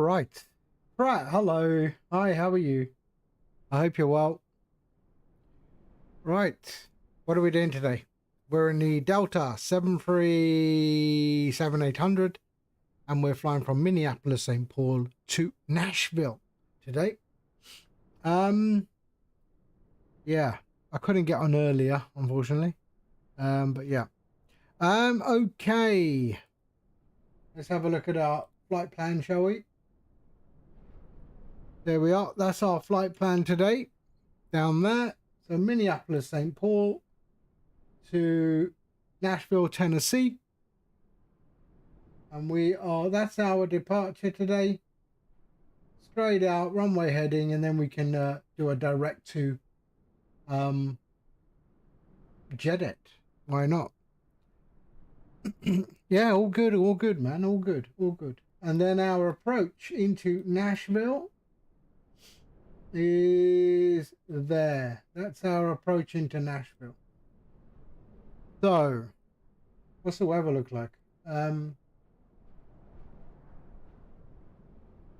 right. Right, hello. Hi, how are you? I hope you're well. Right. What are we doing today? We're in the Delta 737-800 and we're flying from Minneapolis, St. Paul to Nashville today. Yeah, I couldn't get on earlier, unfortunately. But yeah. Okay. Let's have a look at our flight plan, shall we? There we are. That's our flight plan today. Down there. So Minneapolis, St. Paul to Nashville, Tennessee. And that's our departure today. Straight out, runway heading, and then we can do a direct to Jedit. Why not? Yeah, all good, man. All good. And then our approach into Nashville is there. That's our approach into Nashville. So, what's the weather look like?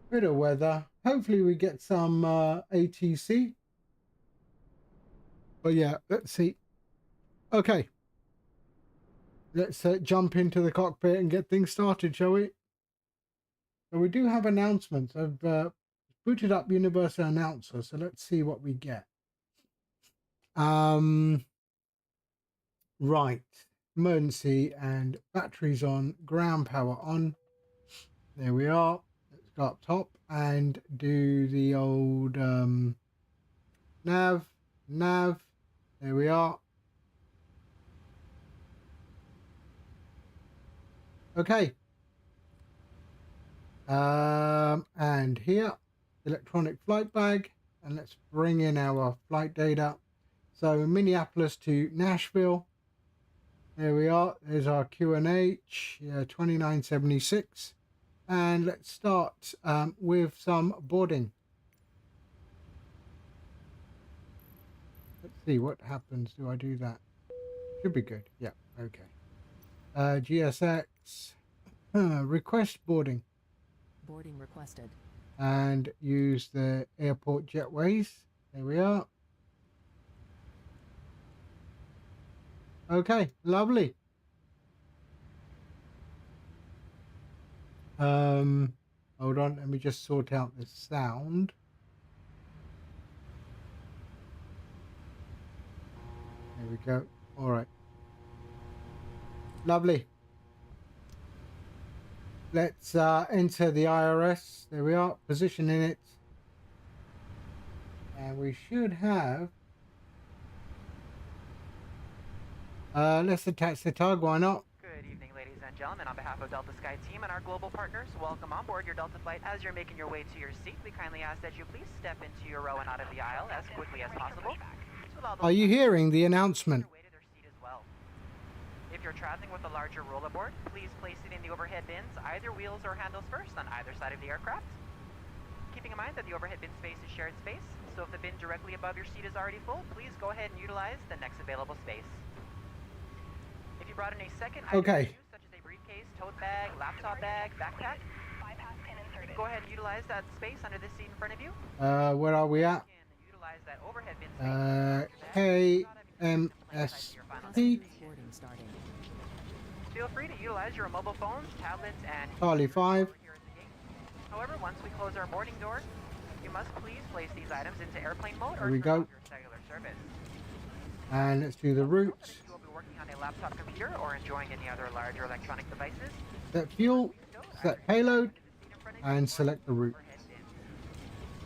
Bit of weather. Hopefully we get some ATC. But yeah, let's see. Okay. Let's jump into the cockpit and get things started, shall we? So we do have announcements. I've booted up Universal Announcer, so let's see what we get. Right. Emergency and batteries on, ground power on. There we are. Let's go up top and do the old nav. There we are. Okay. And here, electronic flight bag, and let's bring in our flight data. So Minneapolis to Nashville. There we are. There's our QNH, 2976. And let's start with some boarding. Let's see what happens. Do I do that? Should be good. Yeah. Okay. GSX. Request boarding. Boarding requested. And use the airport jetways. There we are. Okay, lovely. Hold on, let me just sort out the sound. There we go. All right. Lovely. Let's enter the IRS. There we are, positioning it. And we should have... let's attach the tug, why not? Good evening, ladies and gentlemen. On behalf of Delta Sky Team and our global partners, welcome on board your Delta flight. As you're making your way to your seat, we kindly ask that you please step into your row and out of the aisle as quickly as possible. Are you hearing the announcement? If you're traveling with a larger rollerboard, please place it in the overhead bins, either wheels or handles first on either side of the aircraft. Keeping in mind that the overhead bin space is shared space, so if the bin directly above your seat is already full, please go ahead and utilize the next available space. If you brought in a second item with you, such as a briefcase, tote bag, laptop bag, backpack, you can go ahead and utilize that space under the seat in front of you. Where are we at? Utilize that overhead bin space. KMSP. Feel free to utilize your mobile phones, tablets, and Charlie 5. However, once we close our boarding door, you must please place these items into airplane mode There or we turn go. off your cellular service. And let's do the route. You will be working on a laptop computer or enjoying any other larger electronic devices. Set fuel, set payload, and select the route.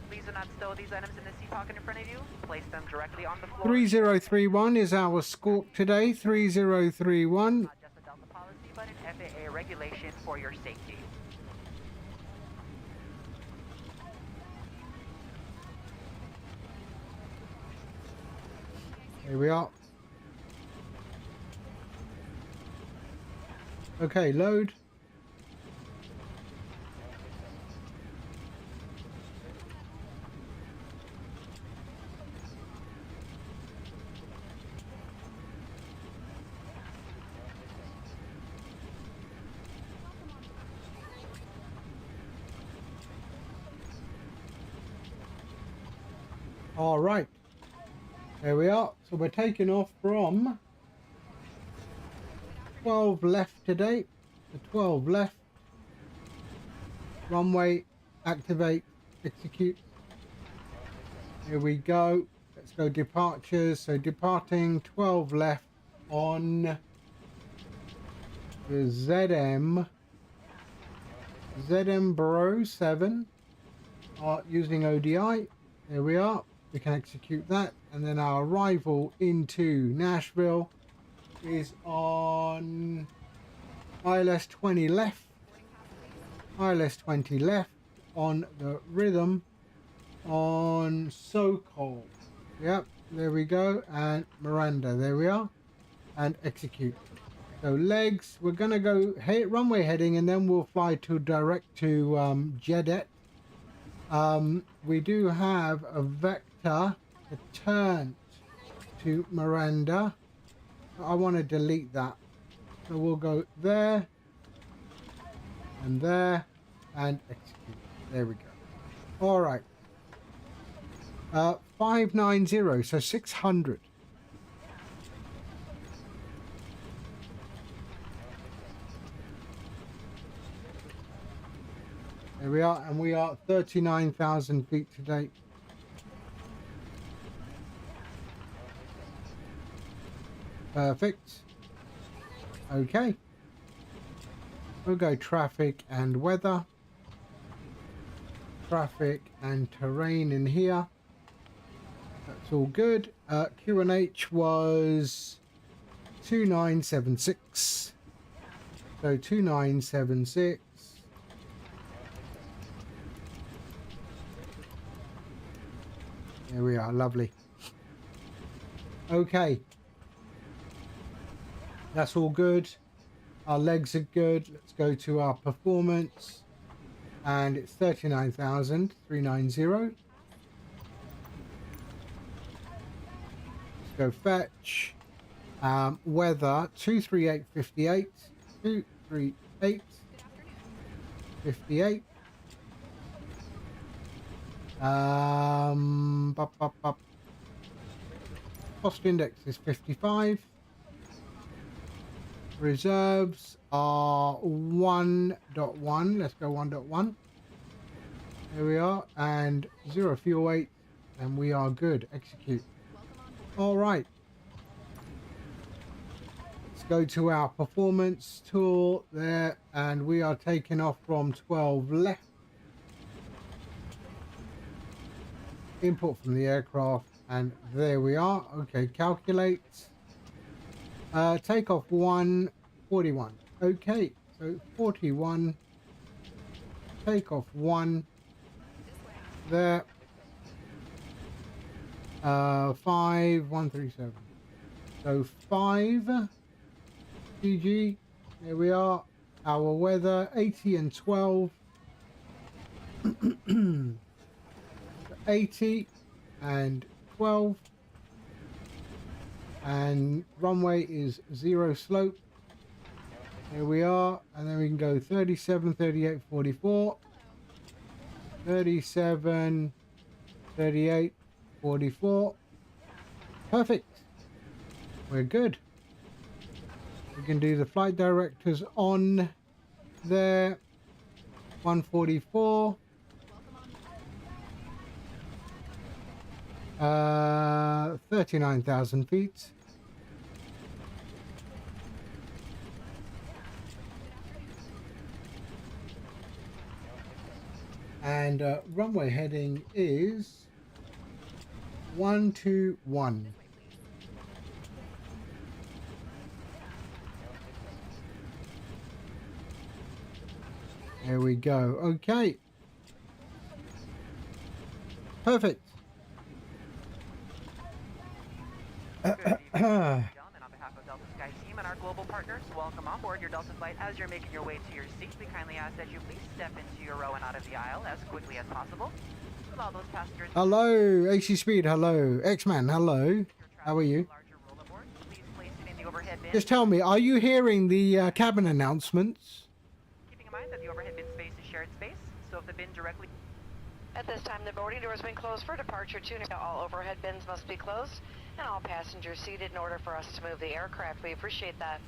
Please do not stow these items in the seat pocket in front of you. Place them directly on the floor. 3031 is our squawk today. 3031. Not just a Delta policy, but an FAA regulation for your safety. Here we are. Okay, load. All right. There we are. So we're taking off from 12 left today. The 12 left. Runway, activate, execute. Here we go. Let's go departures. So departing 12 left on the ZM Bro 7 using ODI. There we are. We can execute that. And then our arrival into Nashville is on ILS 20 left. ILS 20 left on the rhythm on Sokol. Yep, there we go. And Miranda, there we are. And execute. So legs, we're going to go runway heading and then we'll fly to direct to Jedet. We do have a vector to turn to Miranda. I want to delete that. So we'll go there and execute. There we go. All right. 590, so 600. There we are, and we are 39,000 feet today. Perfect. Okay. We'll go traffic and weather. Traffic and terrain in here. That's all good. QNH was 2976. So 2976. There we are, lovely. Okay. That's all good. Our legs are good. Let's go to our performance. And it's 39,390. Let's go fetch. Weather 23858. 23858. Cost index is 55. Reserves are 1.1. Let's go 1.1. There we are. And 0 fuel weight. And we are good. Execute. All right. Let's go to our performance tool there. And we are taking off from 12 left. Import from the aircraft. And there we are. Okay, calculate. Takeoff 141. Okay, so 41. Takeoff 1. There. 5137. So 5. GG. There we are. Our weather 80 and 12. 80 and 12. And runway is 0 slope. Here we are, and then we can go 37, 38, 44, 37, 38, 44. Perfect. We're good. We can do the flight directors on there. 144. 39,000 feet. And runway heading is 121. There we go. Okay. Perfect. Good evening, ladies and gentlemen. On behalf of Delta Sky Team and our global partners, welcome on board your Delta flight. As you're making your way to your seat, we kindly ask that you please step into your row and out of the aisle as quickly as possible. With all those passengers. Hello, AC Speed. Hello, X-Man. Hello. How are you? Just tell me, are you hearing the cabin announcements? Keeping in mind that the overhead bin space is shared space, so if the bin directly... At this time, the boarding door has been closed for departure to all overhead bins must be closed and all passengers seated in order for us to move the aircraft. We appreciate that.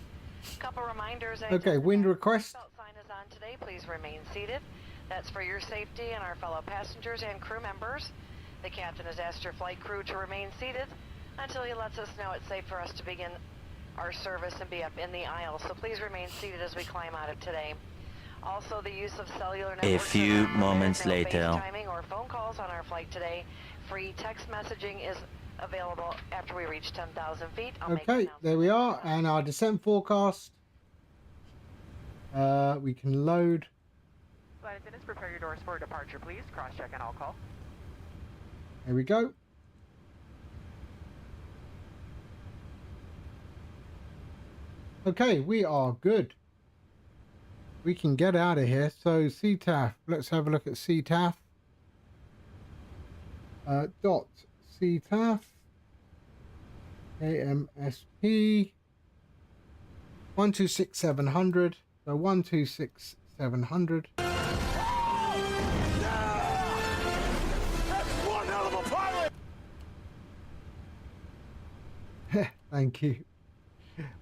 Couple reminders. Okay, wind request. Seatbelt sign is on today. Please remain seated. That's for your safety and our fellow passengers and crew members. The captain has asked your flight crew to remain seated until he lets us know it's safe for us to begin our service and be up in the aisle. So please remain seated as we climb out of today. Also, the use of cellular networks. A few moments later. FaceTiming or phone calls on our flight today. Free text messaging is available after we reach 10,000 feet. Okay, there we are, and our descent forecast. We can load. Flight attendants, prepare your doors for departure, please. Cross-check and all call. There we go. Okay, we are good. We can get out of here. So CTAF, let's have a look at CTAF. Dot CTAF AMSP 126700. So 126700. Thank you.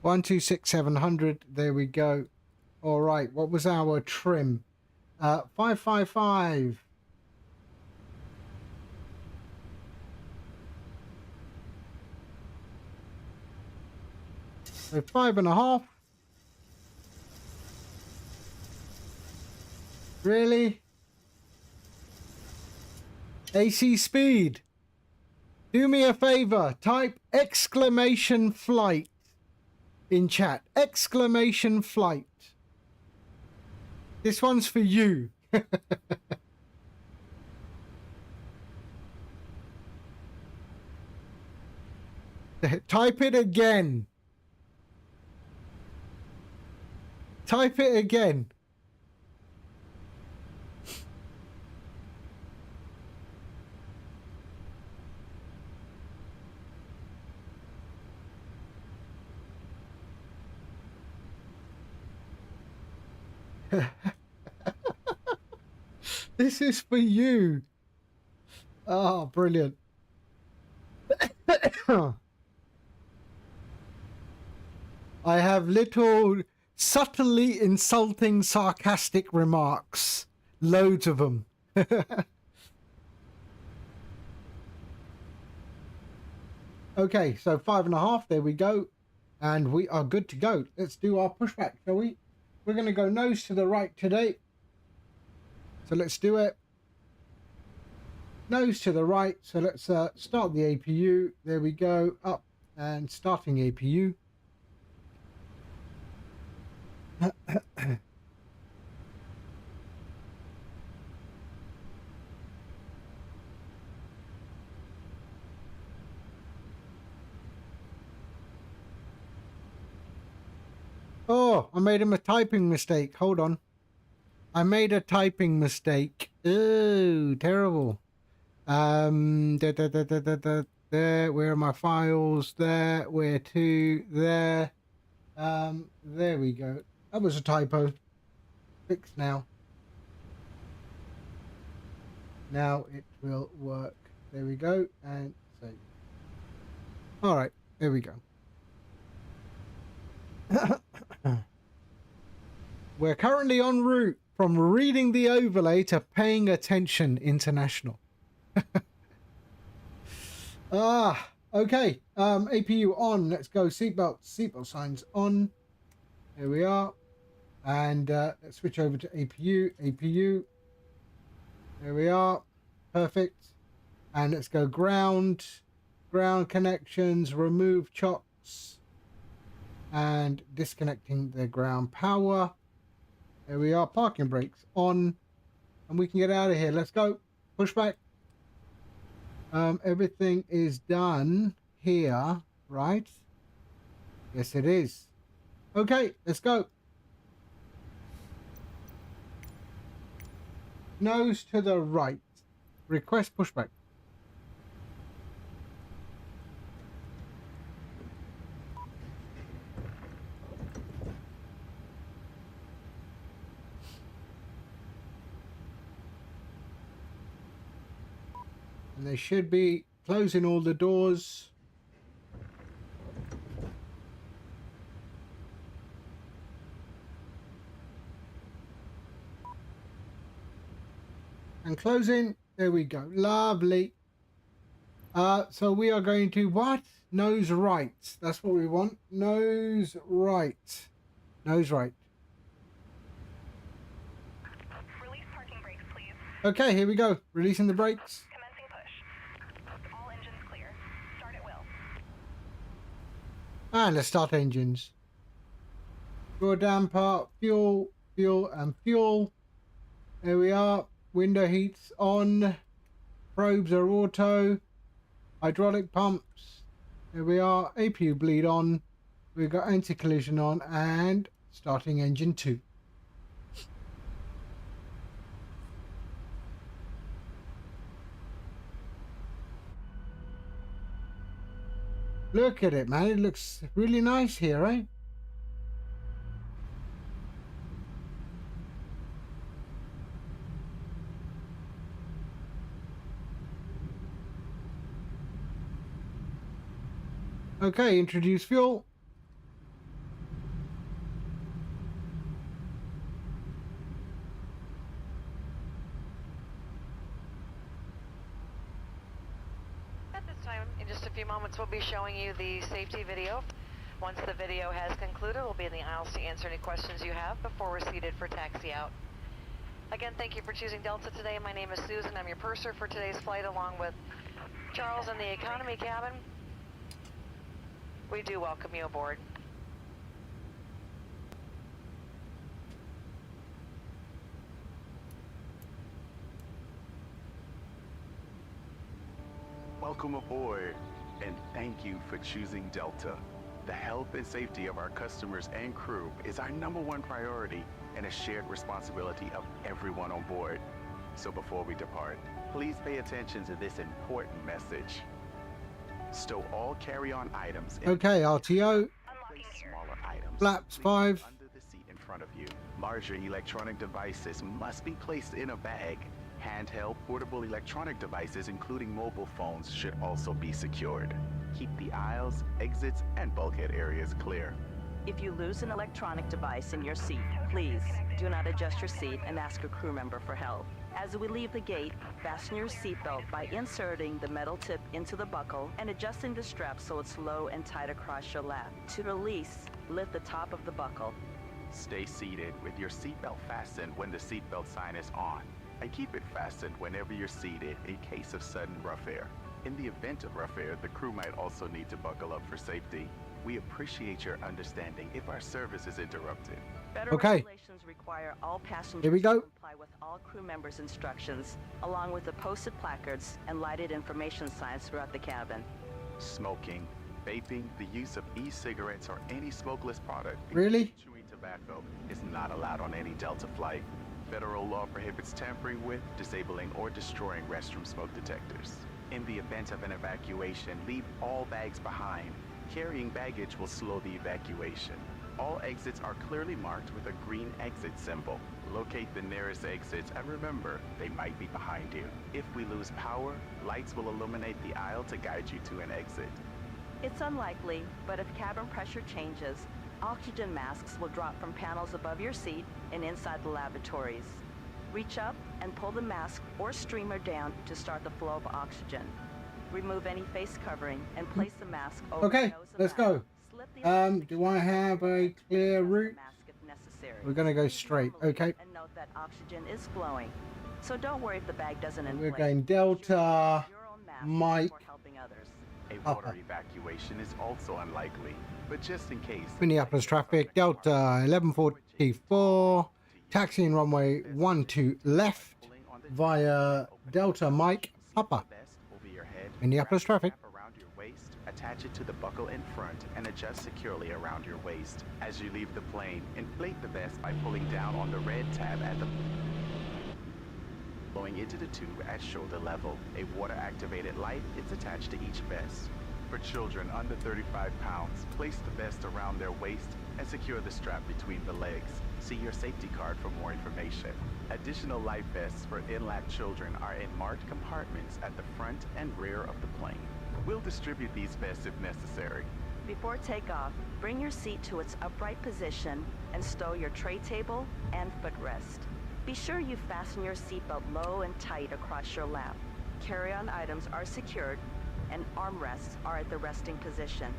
126700. There we go. All right. What was our trim? 555. So 5.5. Really? AC speed. Do me a favor, type exclamation flight in chat. Exclamation flight. This one's for you. Type it again. Type it again. This is for you. Oh, brilliant. I have little subtly insulting sarcastic remarks. Loads of them. Okay, so 5.5, there we go. And we are good to go. Let's do our pushback, shall we? We're going to go nose to the right today. So let's do it. Nose to the right. So let's start the APU. There we go. Up and starting APU. Oh, I made a typing mistake. Hold on. I made a typing mistake. Oh, terrible. There, where are my files? There, where to? There. There we go. That was a typo. Fixed now. Now it will work. There we go. And save. All right. There we go. We're currently en route from reading the overlay to paying attention international. Okay. APU on. Let's go. Seatbelt signs on. There we are. And let's switch over to APU. There we are. Perfect. And let's go ground connections, remove chocks, and disconnecting the ground power. There we are. Parking brakes on, and we can get out of here. Let's go. Push back. Everything is done here, right? Yes, it is. Okay, let's go. Nose to the right. Request pushback. And they should be closing all the doors. And closing. There we go. Lovely. So we are going to what? Nose right. That's what we want. Nose right. Nose right. Release parking brakes, please. Okay, here we go. Releasing the brakes. Commencing push. All engines clear. Start at will. And let's start engines. Fuel damper, fuel, fuel, and fuel. There we are. Window heats on. Probes are auto. Hydraulic pumps. There we are. APU bleed on. We've got anti-collision on and starting engine 2. Look at it, man. It looks really nice here, eh? Okay, introduce fuel. At this time, in just a few moments, we'll be showing you the safety video. Once the video has concluded, we'll be in the aisles to answer any questions you have before we're seated for taxi out. Again, thank you for choosing Delta today. My name is Susan. I'm your purser for today's flight, along with Charles in the economy cabin. We do welcome you aboard. Welcome aboard, and thank you for choosing Delta. The health and safety of our customers and crew is our #1 priority and a shared responsibility of everyone on board. So before we depart, please pay attention to this important message. Stow all carry-on items. Okay, RTO. Place smaller items. Flaps 5. Under the seat in front of you. Larger electronic devices must be placed in a bag. Handheld portable electronic devices, including mobile phones, should also be secured. Keep the aisles, exits, and bulkhead areas clear. If you lose an electronic device in your seat, please do not adjust your seat and ask a crew member for help. As we leave the gate, fasten your seatbelt by inserting the metal tip into the buckle and adjusting the strap so it's low and tight across your lap. To release, lift the top of the buckle. Stay seated with your seatbelt fastened when the seatbelt sign is on, and keep it fastened whenever you're seated in case of sudden rough air. In the event of rough air, the crew might also need to buckle up for safety. We appreciate your understanding if our service is interrupted. Federal Okay. regulations require all passengers Here we go. to comply with all crew members' instructions, along with the posted placards and lighted information signs throughout the cabin. Smoking, vaping, the use of e-cigarettes or any smokeless product, Really? including chewing tobacco, is not allowed on any Delta flight. Federal law prohibits tampering with, disabling, or destroying restroom smoke detectors. In the event of an evacuation, leave all bags behind. Carrying baggage will slow the evacuation. All exits are clearly marked with a green exit symbol. Locate the nearest exits and remember, they might be behind you. If we lose power, lights will illuminate the aisle to guide you to an exit. It's unlikely, but if cabin pressure changes, oxygen masks will drop from panels above your seat and inside the lavatories. Reach up and pull the mask or streamer down to start the flow of oxygen. Remove any face covering and place the mask over Okay, the nose and let's mouth. go. Slip the Do I have a clear route? mask if necessary. We're gonna go Breathe straight, normally okay. And note that oxygen is flowing. So don't worry if the bag doesn't inflate. We're going Delta, Your own mask Mike. before helping others. A water evacuation is also unlikely, but just in case... Minneapolis traffic, Delta 1144, taxiing runway 12 left via Delta Mike Papa. Minneapolis traffic. Around your waist, attach it to the buckle in front and adjust securely around your waist. As you leave the plane, inflate the vest by pulling down on the red tab at the blowing into the tube at shoulder level. A water-activated light is attached to each vest. For children under 35 pounds, place the vest around their waist and secure the strap between the legs. See your safety card for more information. Additional life vests for in-lap children are in marked compartments at the front and rear of the plane. We'll distribute these vests if necessary. Before takeoff, bring your seat to its upright position and stow your tray table and footrest. Be sure you fasten your seatbelt low and tight across your lap. Carry-on items are secured and armrests are at the resting position.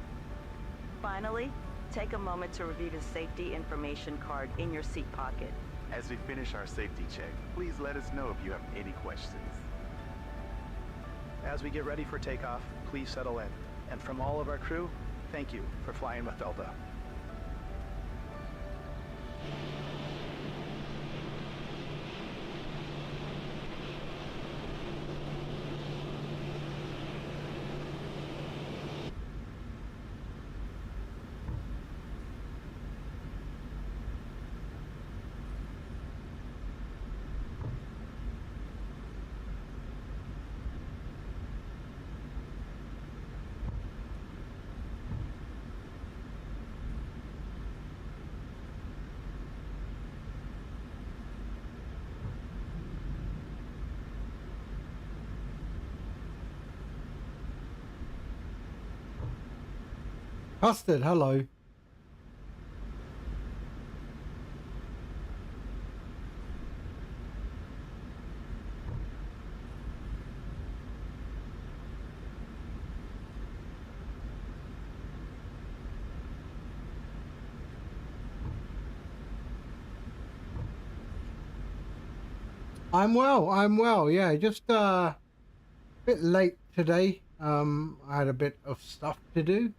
Finally, take a moment to review the safety information card in your seat pocket. As we finish our safety check, please let us know if you have any questions. As we get ready for takeoff, please settle in. And from all of our crew, thank you for flying with Delta. Custard, hello. I'm well, yeah, just a bit late today. I had a bit of stuff to do.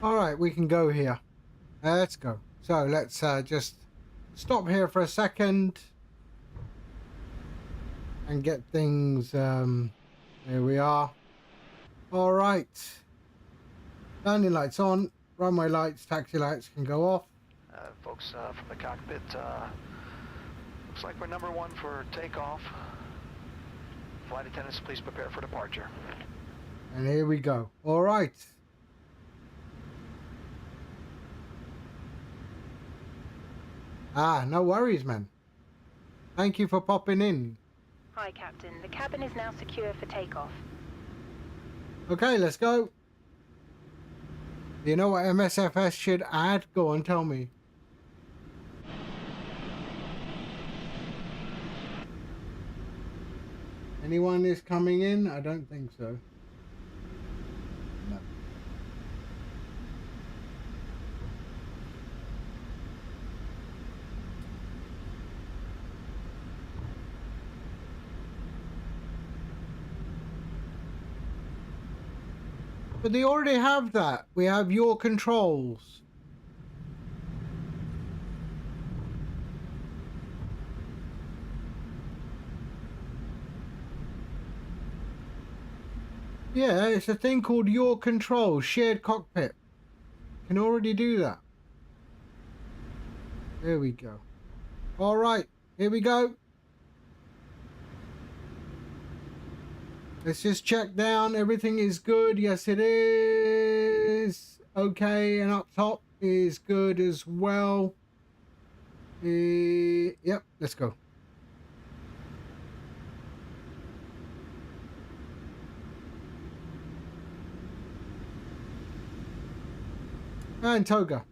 All right, we can go here. Let's go. So let's just stop here for a second and get things. There we are. All right. Landing lights on. Runway lights, taxi lights can go off. Folks from the cockpit, looks like we're number one for takeoff. Flight attendants, please prepare for departure. And here we go. All right. Ah, no worries, man. Thank you for popping in. Hi, Captain. The cabin is now secure for takeoff. Okay, let's go. You know what MSFS should add? Go on, tell me. Anyone is coming in? I don't think so. No. But they already have that. We have your controls. Yeah, it's a thing called your control, shared cockpit. Can already do that. There we go. All right, here we go. Let's just check down. Everything is good. Yes, it is. Okay, and up top is good as well. Yep, let's go. And toga.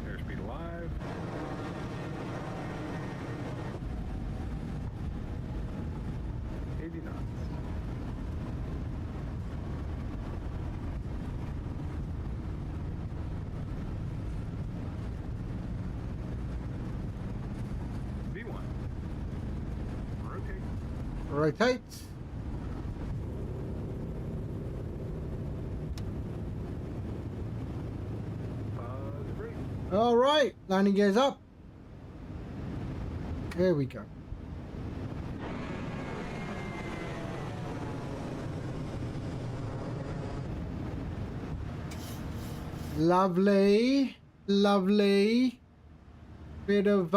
Airspeed alive. rotate. Break. All right, landing gears up. There we go. Lovely, lovely. Bit of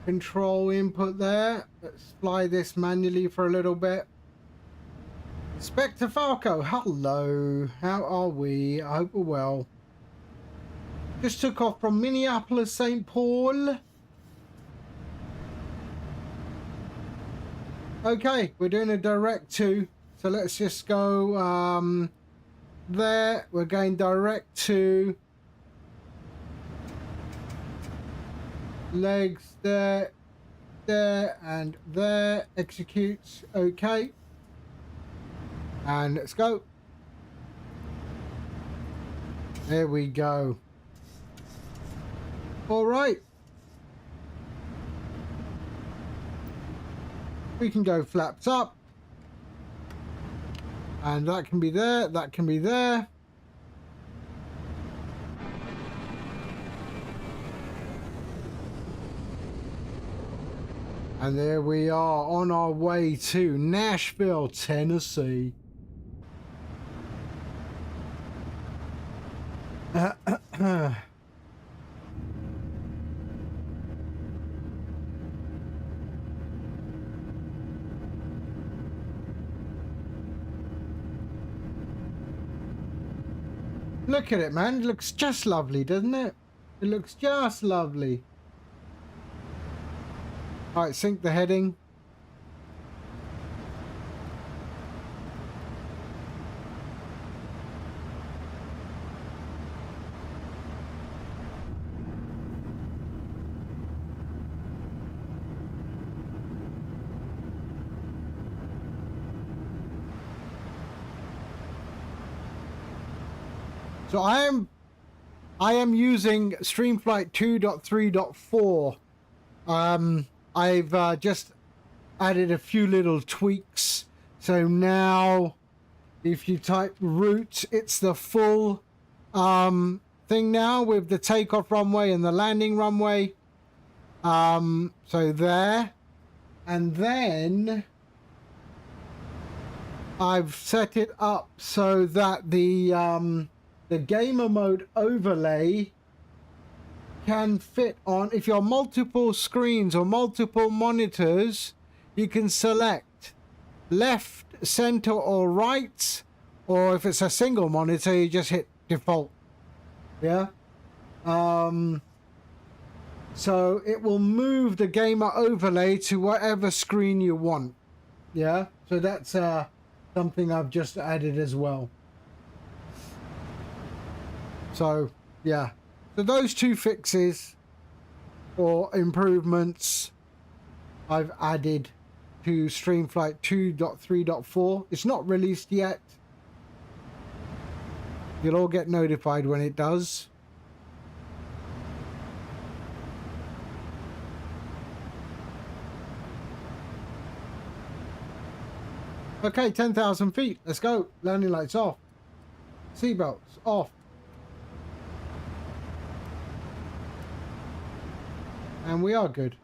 control input there. Let's fly this manually for a little bit. Spectre Falco, hello. How are we? I hope we're well. Just took off from Minneapolis, St. Paul. Okay, we're doing a direct to. So let's just go there. We're going direct to. Legs there, there, and there. Executes. Okay. And let's go. There we go. All right. We can go flaps up. And that can be there. That can be there. And there we are on our way to Nashville, Tennessee. Look at it, man. It looks just lovely, doesn't it? It looks just lovely. All right, sync the heading. So I am using StreamFlight 2.3.4. I've just added a few little tweaks. So now if you type route, it's the full thing now with the takeoff runway and the landing runway. So there. And then I've set it up so that the gamer mode overlay can fit on. If you're multiple screens or multiple monitors, you can select left, center, or right, or if it's a single monitor, you just hit default. Yeah. So it will move the gamer overlay to whatever screen you want. Yeah. So that's something I've just added as well. So yeah. So those two fixes or improvements I've added to StreamFlight 2.3.4. It's not released yet. You'll all get notified when it does. Okay, 10,000 feet. Let's go. Landing lights off. Seatbelts off. And we are good.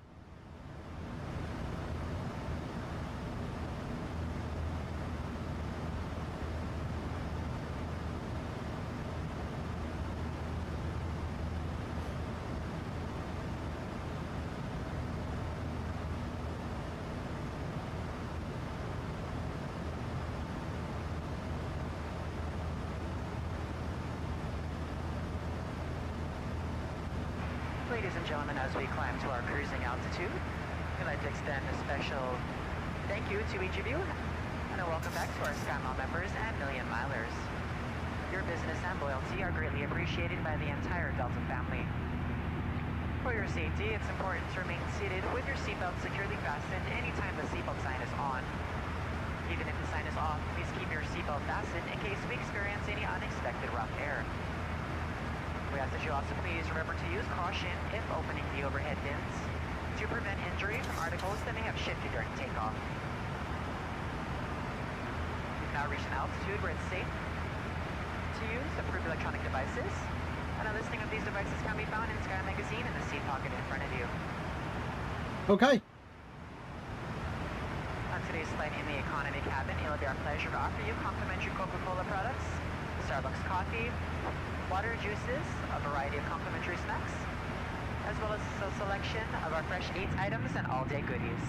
Ladies and gentlemen, as we climb to our cruising altitude, we'd like to extend a special thank you to each of you, and a welcome back to our SkyMile members and Million Milers. Your business and loyalty are greatly appreciated by the entire Delta family. For your safety, it's important to remain seated with your seatbelt securely fastened anytime the seatbelt sign is on. Even if the sign is off, please keep your seatbelt fastened in case we experience any unexpected rough air. We ask that you also please remember to use caution if opening the overhead bins. Do to prevent injury from articles that may have shifted during takeoff. You've now reached an altitude where it's safe to use approved electronic devices, and a listing of these devices can be found in Sky Magazine in the seat pocket in front of you. Okay. On today's flight in the economy cabin, it'll be our pleasure to offer you complimentary Coca-Cola products, Starbucks coffee, water, juices, a variety of complimentary snacks, as well as a selection of our fresh eats items and all-day goodies.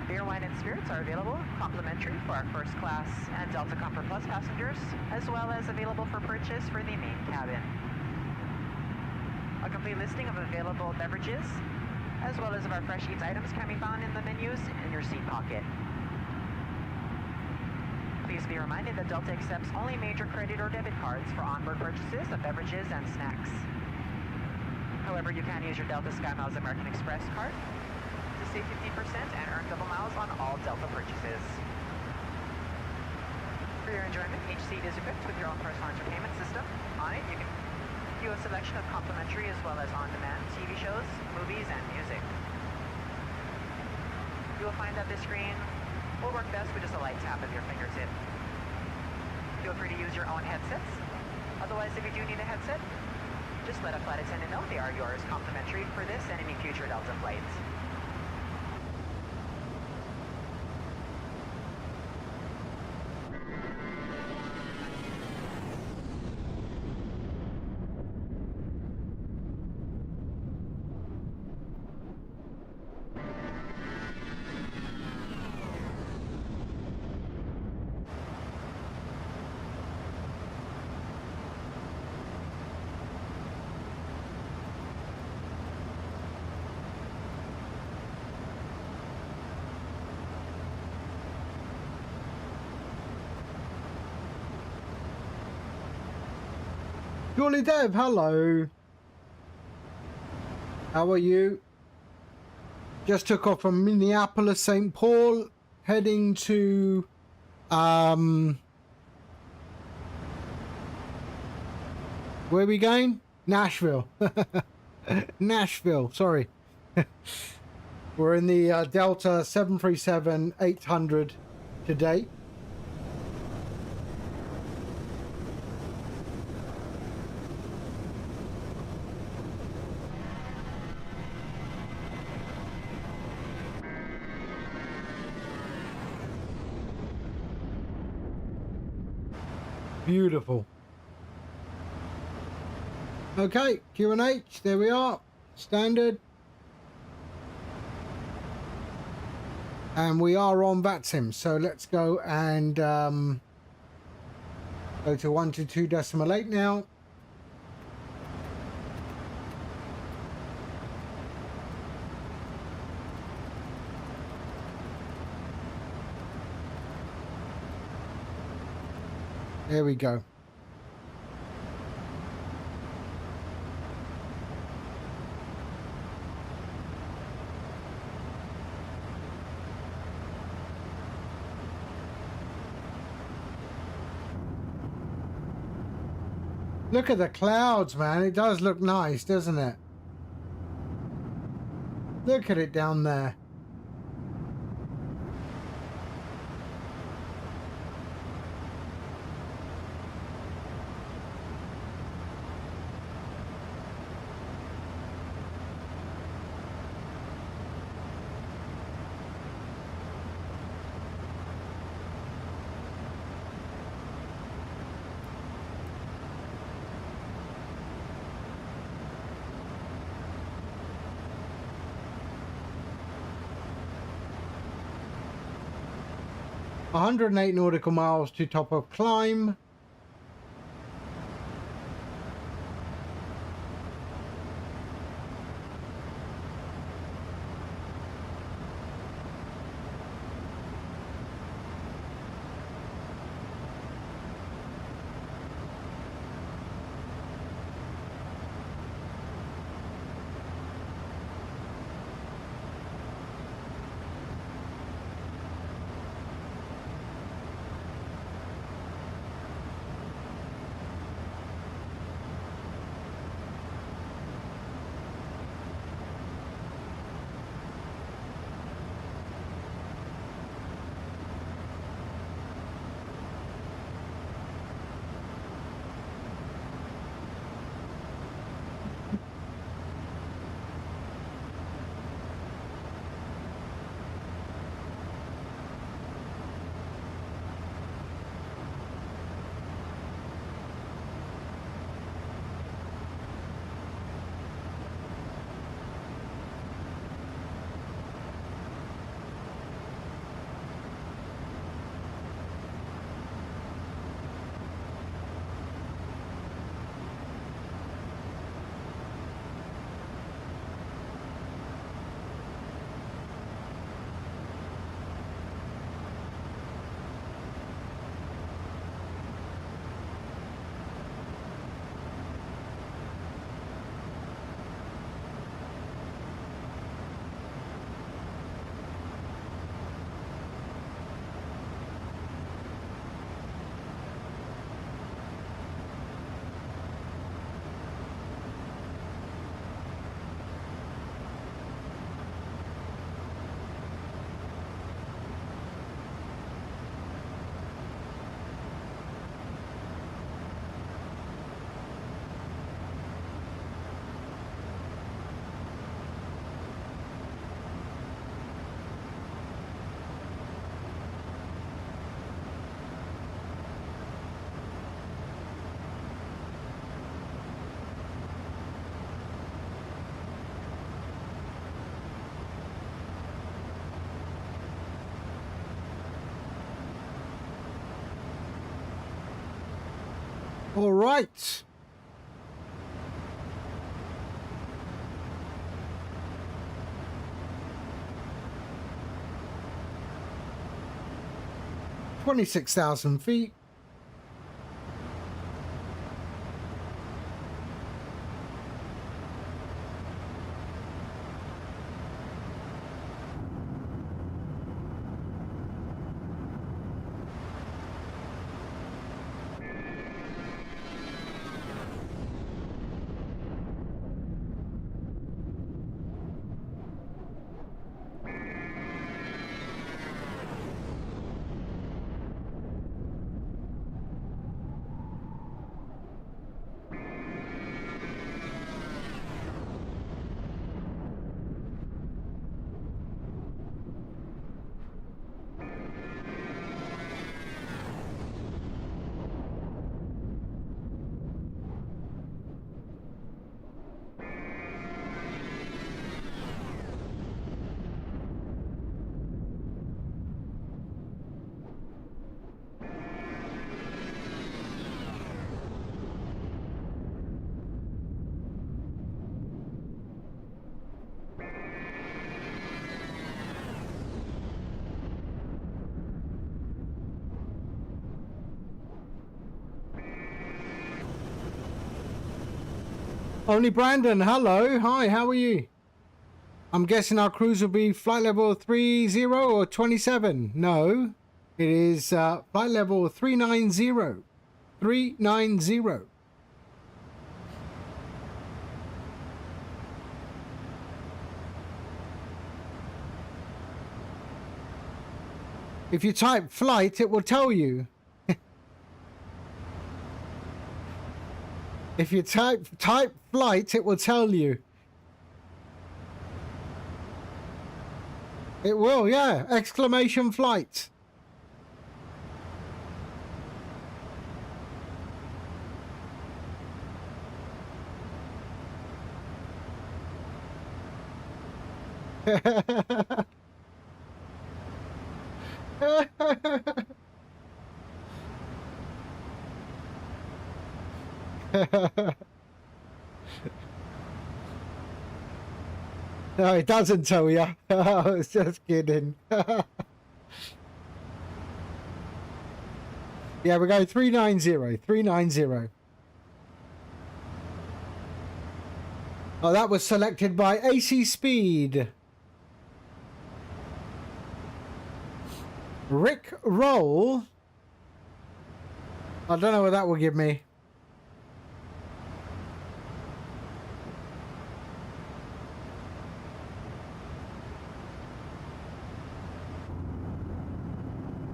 Beer, wine, and spirits are available complimentary for our first class and Delta Comfort Plus passengers, as well as available for purchase for the main cabin. A complete listing of available beverages, as well as of our fresh eats items, can be found in the menus in your seat pocket. Please be reminded that Delta accepts only major credit or debit cards for onboard purchases of beverages and snacks. However, you can use your Delta SkyMiles American Express card to save 15% and earn double miles on all Delta purchases. For your enjoyment, each seat is equipped with your own personal entertainment system. On it, you can view a selection of complimentary as well as on-demand TV shows, movies, and music. You will find that this screen will work best with just a light tap of your fingertip. Feel free to use your own headsets. Otherwise, if you do need a headset, just let a flight attendant know they are yours complimentary for this and any future Delta flights. Julie Dev, hello. How are you? Just took off from Minneapolis, St. Paul, heading to where are we going? Nashville. Nashville, sorry. We're in the Delta 737-800 today. Beautiful. Okay, Q&H, there we are. Standard. And we are on VATSIM, so let's go and go to 122.8 now. There we go. Look at the clouds, man. It does look nice, doesn't it? Look at it down there. $108 nautical miles to top of climb. All right. $26,000 feet. Only Brandon, hello. Hi, how are you? I'm guessing our cruise will be flight level 30 or 27. No, it is flight level 390. 390. If you type flight, it will tell you. If you type flight, it will tell you. It will, yeah. Exclamation flight. No, it doesn't tell you. I was just kidding. Yeah, we're going 390. 390. Oh, that was selected by AC Speed. Rick Roll. I don't know what that will give me.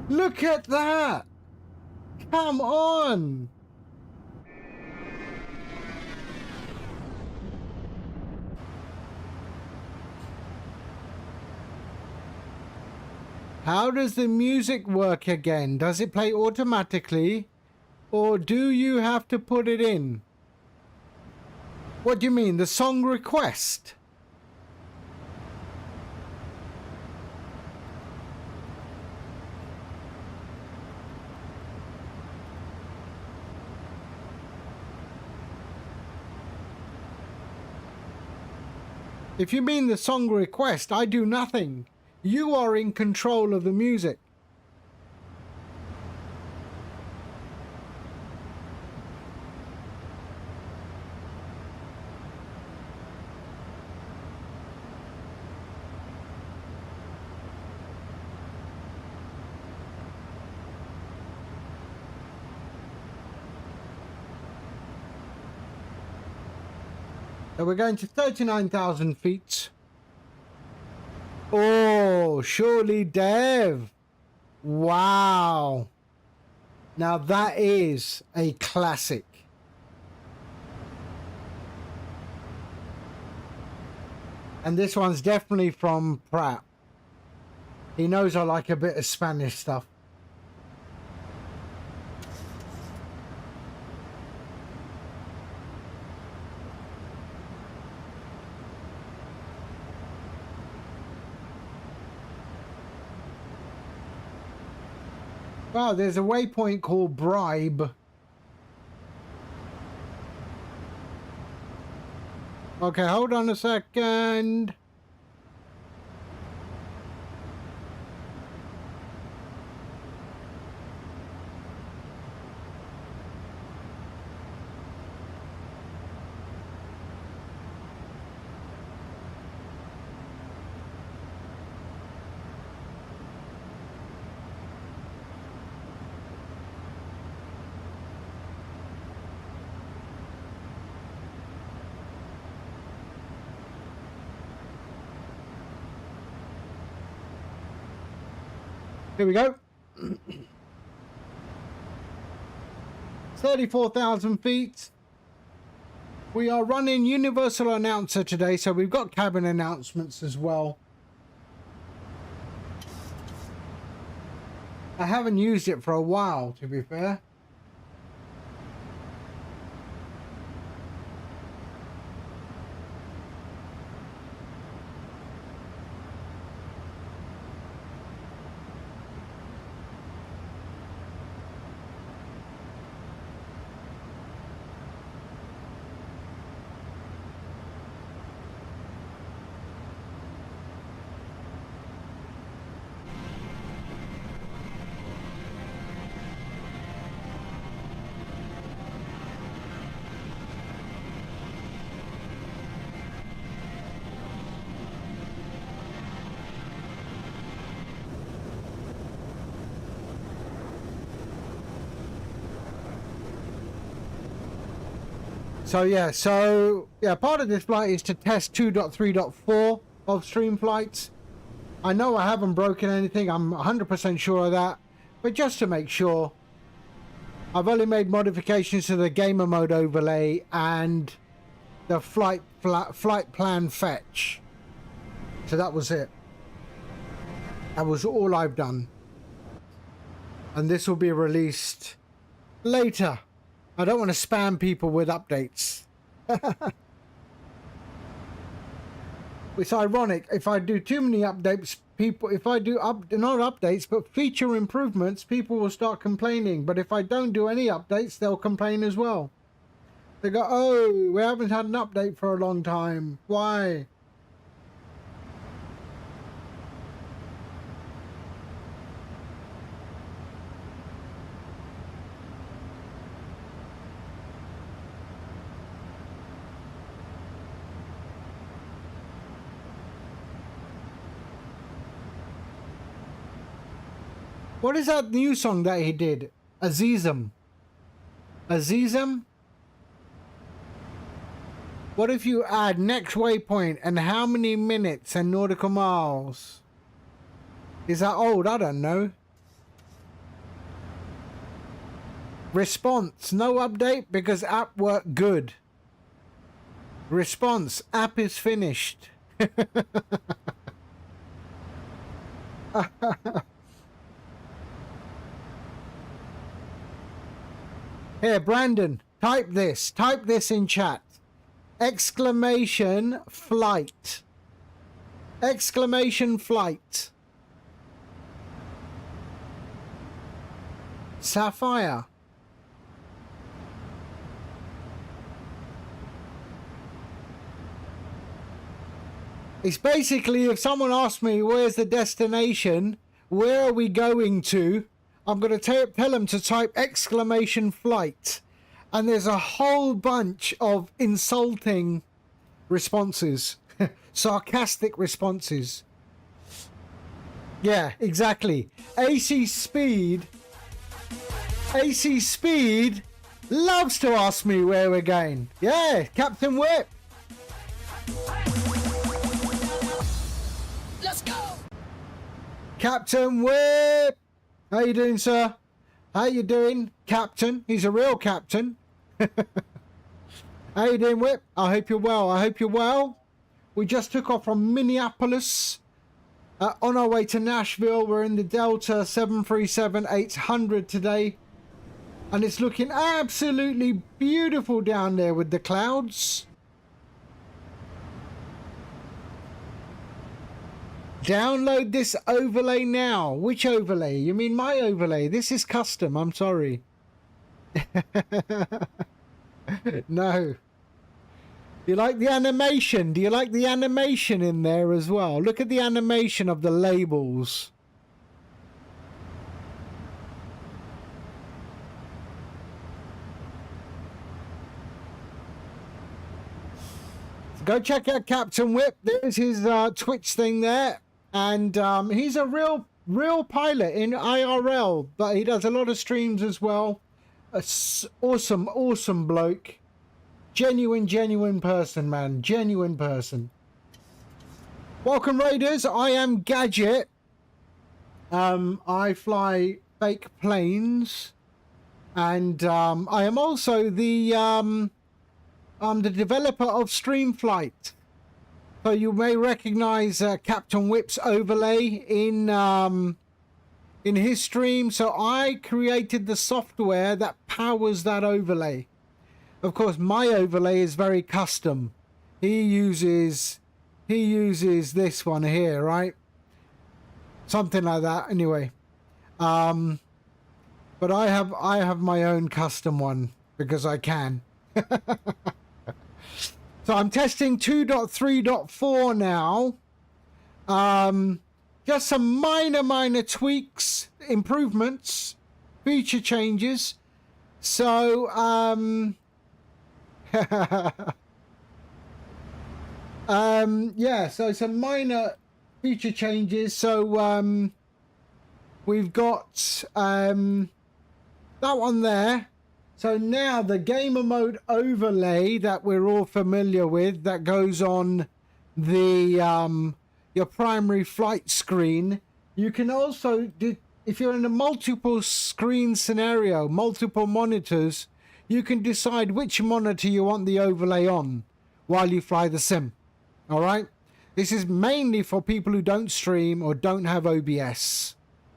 Look at that! Come on! How does the music work again? Does it play automatically? Or do you have to put it in? What do you mean? The song request? If you mean the song request, I do nothing. You are in control of the music. So we're going to 39,000 feet. Oh, surely Dev. Wow. Now that is a classic. And this one's definitely from Pratt. He knows I like a bit of Spanish stuff. Wow, there's a waypoint called Bribe. Okay, hold on a second. Here we go. 34,000 feet. We are running universal announcer today, so we've got cabin announcements as well. I haven't used it for a while, to be fair. So yeah, part of this flight is to test 2.3.4 of StreamFlights. I know I haven't broken anything, I'm 100% sure of that, but just to make sure, I've only made modifications to the gamer mode overlay and the flight plan fetch. So that was it. That was all I've done. And this will be released later. I don't want to spam people with updates. It's ironic. If I do too many updates, if I do not updates, but feature improvements, people will start complaining. But if I don't do any updates, they'll complain as well. They go, oh, we haven't had an update for a long time. Why? What is that new song that he did? Azizam. Azizam? What if you add next waypoint and how many minutes and nautical miles? Is that old? I don't know. Response. No update because app worked good. Response. App is finished. Here, Brandon, type this in chat. Exclamation flight. Exclamation flight. Sapphire. It's basically, if someone asks me where's the destination, where are we going to, I'm going to tell them to type exclamation flight. And there's a whole bunch of insulting responses. Sarcastic responses. Yeah, exactly. AC Speed loves to ask me where we're going. Yeah, Captain Whip. Let's go. Captain Whip. How you doing, sir? How you doing, Captain? He's a real captain. How you doing, Whip? I hope you're well. I hope you're well. We just took off from Minneapolis. On our way to Nashville. We're in the Delta 737-800 today. And it's looking absolutely beautiful down there with the clouds. Download this overlay now. Which overlay? You mean my overlay? This is custom. I'm sorry. No. You like the animation? Do you like the animation in there as well? Look at the animation of the labels. Go check out Captain Whip. There's his Twitch thing there. And he's a real pilot in IRL, but he does a lot of streams as well. Awesome bloke. Genuine person, man. Genuine person. Welcome, Raiders. I am Gadget. I fly fake planes. And I am also the developer of StreamFlight. So you may recognize Captain Whip's overlay in his stream. So I created the software that powers that overlay. Of course, my overlay is very custom. He uses this one here, right? Something like that. Anyway, but I have my own custom one because I can. So I'm testing 2.3.4 now. Just some minor tweaks, improvements, feature changes. So yeah, so some minor feature changes. So we've got that one there. So now the gamer mode overlay that we're all familiar with, that goes on the your primary flight screen. You can also do, if you're in a multiple screen scenario, multiple monitors, you can decide which monitor you want the overlay on while you fly the sim. All right. This is mainly for people who don't stream or don't have OBS.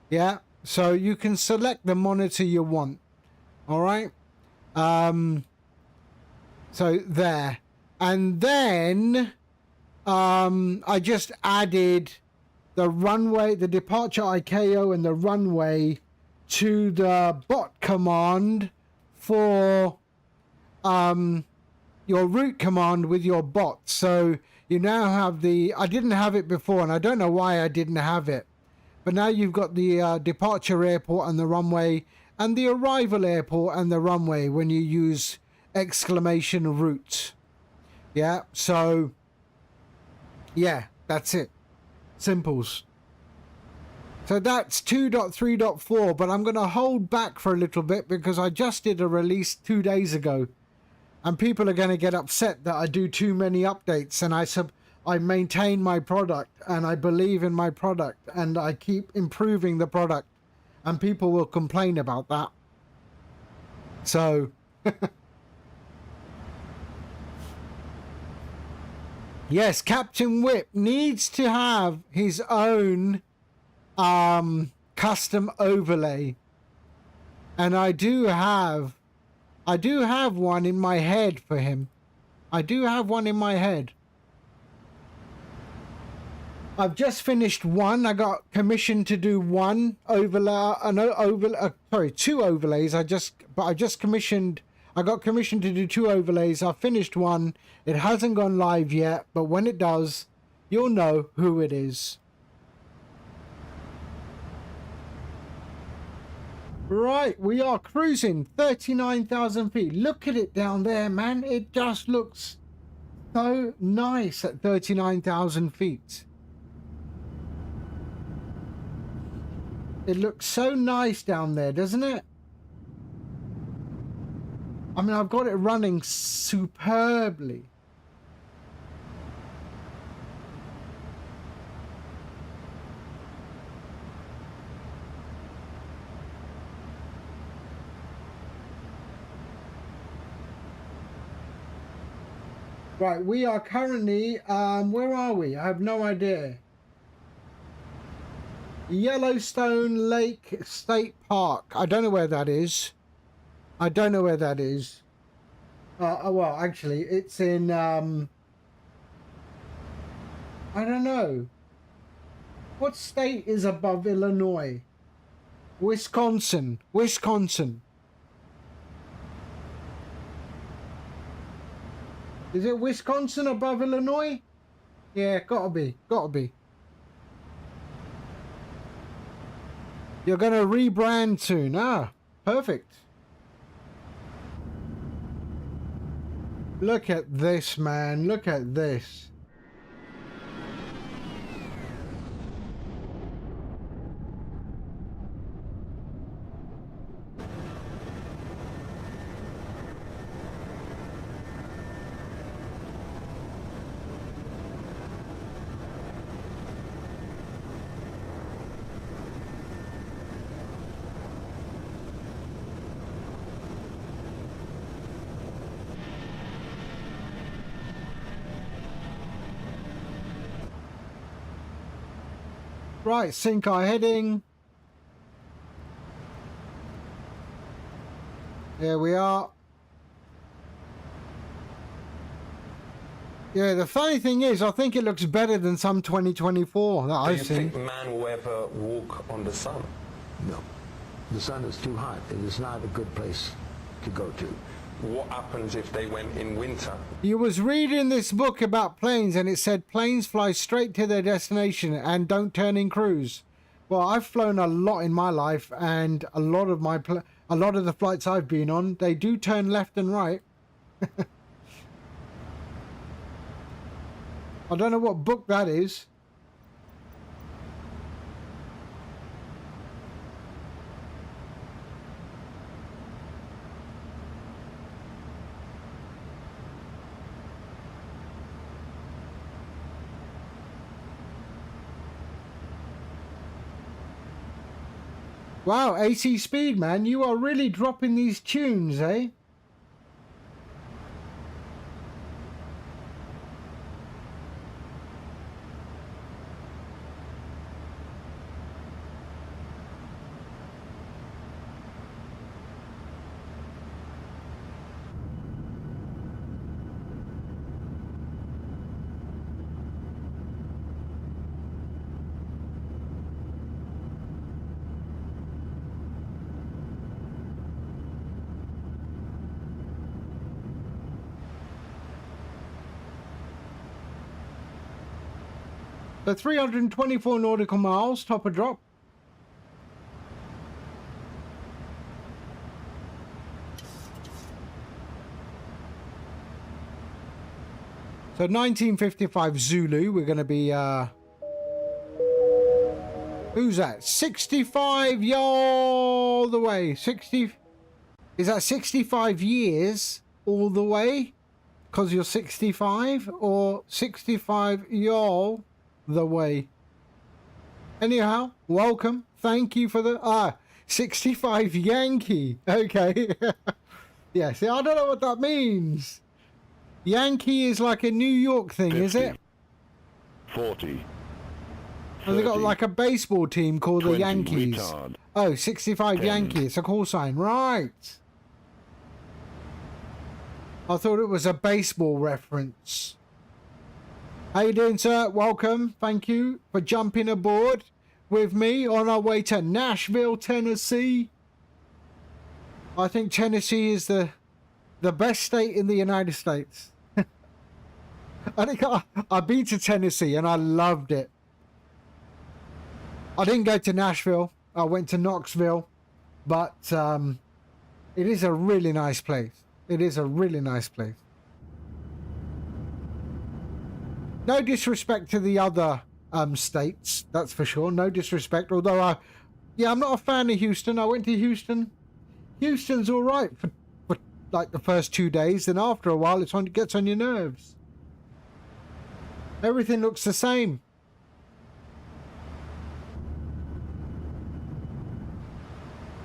Yeah. So you can select the monitor you want. All right. So there, and then I just added the runway, the departure ICAO and the runway to the bot command for your route command with your bot. So you now have the, I didn't have it before and I don't know why I didn't have it, but now you've got the departure airport and the runway, and the arrival airport and the runway when you use exclamation route. Yeah, so yeah, that's it. Simples. So that's 2.3.4, but I'm going to hold back for a little bit because I just did a release 2 days ago, and people are going to get upset that I do too many updates, and I maintain my product and I believe in my product and I keep improving the product. And people will complain about that. So, yes, Captain Whip needs to have his own custom overlay. And I do have one in my head for him. I do have one in my head. I've just finished one. I got commissioned to do one overlay, two overlays. I got commissioned to do 2 overlays. I finished one. It hasn't gone live yet, but when it does, you'll know who it is. Right, we are cruising 39,000 feet. Look at it down there, man. It just looks so nice at 39,000 feet. It looks so nice down there, doesn't it? I mean, I've got it running superbly. Right, we are currently, where are we? I have no idea. Yellowstone Lake State Park. I don't know where that is. I don't know where that is. Well, actually, it's in, I don't know. What state is above Illinois? Wisconsin. Wisconsin. Is it Wisconsin above Illinois? Yeah, gotta be. Gotta be. You're going to rebrand soon. Ah, perfect. Look at this, man. Look at this. Right, sync our heading. There we are. Yeah, the funny thing is, I think it looks better than some 2024 that I've seen. Do you think man will ever walk on the sun? No. The sun is too hot. It is not a good place to go to. What happens if they went in winter? You was reading this book about planes and it said planes fly straight to their destination and don't turn in cruise. Well, I've flown a lot in my life, and a lot of the flights I've been on, they do turn left and right. I don't know what book that is. Wow, AC Speed, man, you are really dropping these tunes, eh? So 324 nautical miles, top of drop. So 1955 Zulu, we're going to be, who's that? 65 all the way. 60, is that 65 years all the way? Because you're 65, or 65 y'all the way? Anyhow, welcome. Thank you for the 65 Yankee. Okay. Yeah, see, I don't know what that means. Yankee is like a New York thing, 50, is it? 40. Have they got like a baseball team called the Yankees? Retard. Oh, 65 10. Yankee. It's a call sign. Right. I thought it was a baseball reference. How you doing, sir? Welcome. Thank you for jumping aboard with me on our way to Nashville, Tennessee. I think Tennessee is the best state in the United States. I think I've been to Tennessee and I loved it. I didn't go to Nashville. I went to Knoxville, but it is a really nice place. It is a really nice place. No disrespect to the other states, that's for sure. No disrespect. Although I'm not a fan of Houston. I went to Houston. Houston's all right for like the first 2 days, then after a while it gets on your nerves. Everything looks the same.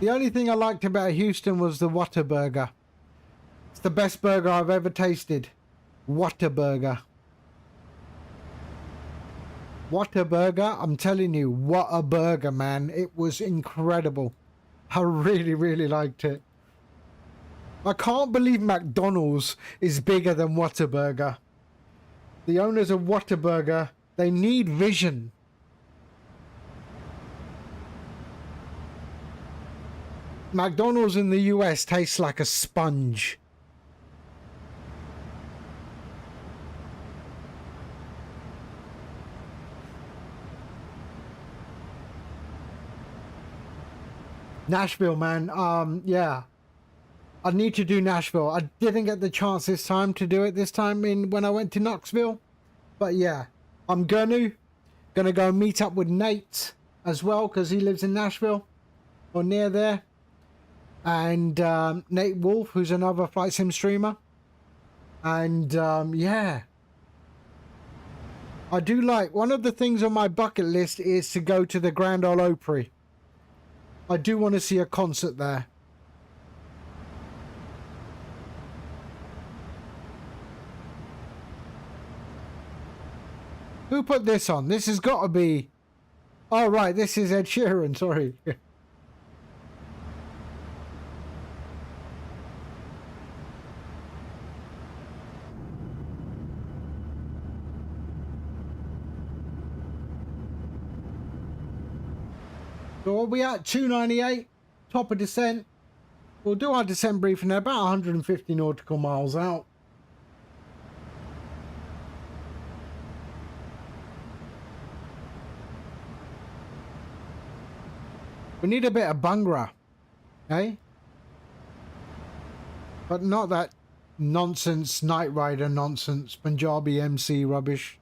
The only thing I liked about Houston was the Whataburger. It's the best burger I've ever tasted. Whataburger. Whataburger, I'm telling you, what a burger, man. It was incredible. I really, really liked it. I can't believe McDonald's is bigger than Whataburger. The owners of Whataburger, they need vision. McDonald's in the US tastes like a sponge. Nashville, man. Yeah. I need to do Nashville. I didn't get the chance this time to do it this time when I went to Knoxville. But yeah, I'm gonna go meet up with Nate as well because he lives in Nashville or near there. And Nate Wolf, who's another flight sim streamer. And yeah. I do like, one of the things on my bucket list is to go to the Grand Ole Opry. I do want to see a concert there. Who put this on? This has got to be... Oh, right, this is Ed Sheeran, sorry. So we'll be at 298, top of descent. We'll do our descent briefing at about 150 nautical miles out. We need a bit of Bhangra, eh? But not that nonsense, Night Rider nonsense, Punjabi MC rubbish.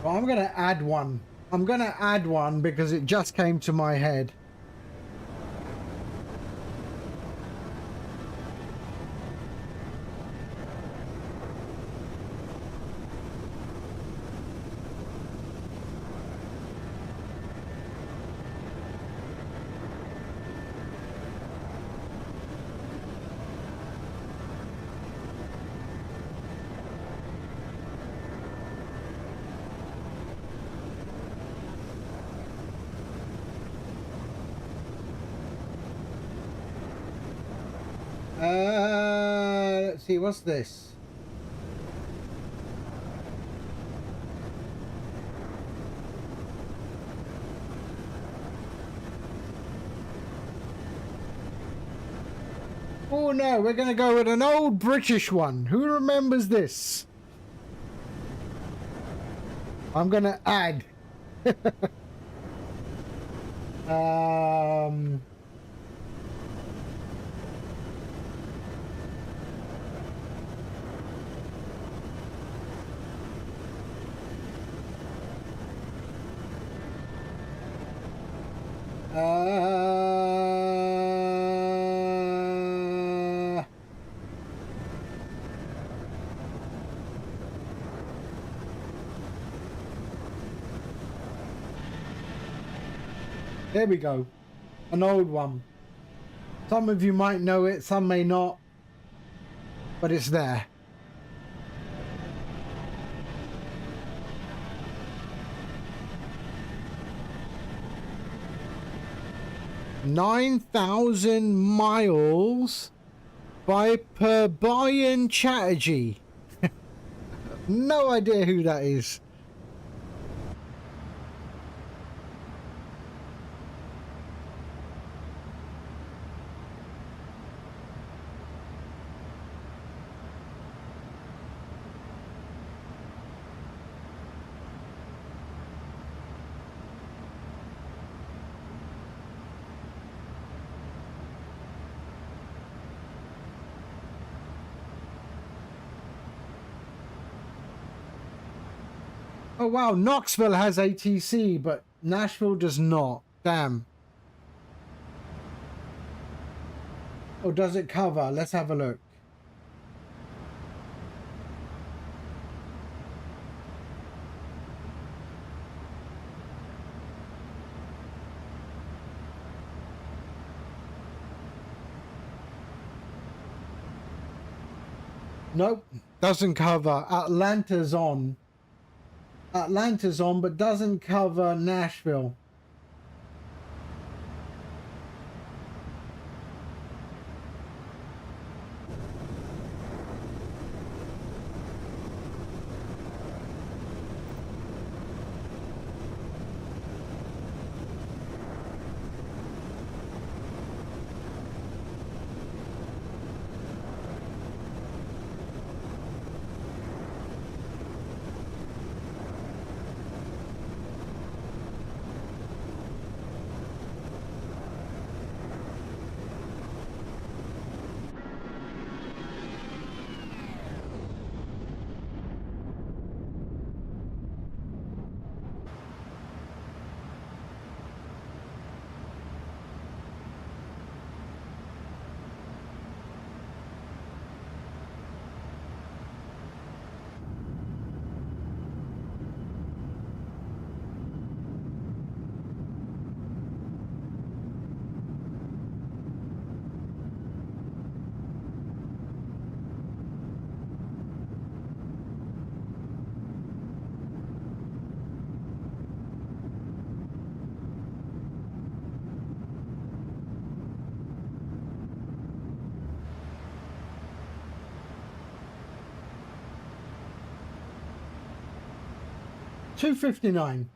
Well, I'm going to add one. I'm going to add one because it just came to my head. Let's see, what's this? Oh no, we're gonna go with an old British one. Who remembers this? I'm gonna add. There we go. An old one. Some of you might know it, some may not. But it's there. $9,000 miles by Purbayan Chatterjee. No idea who that is. Oh wow, Knoxville has ATC, but Nashville does not. Damn. Or does it cover? Let's have a look. Nope, doesn't cover. Atlanta's on, but doesn't cover Nashville. $2.59.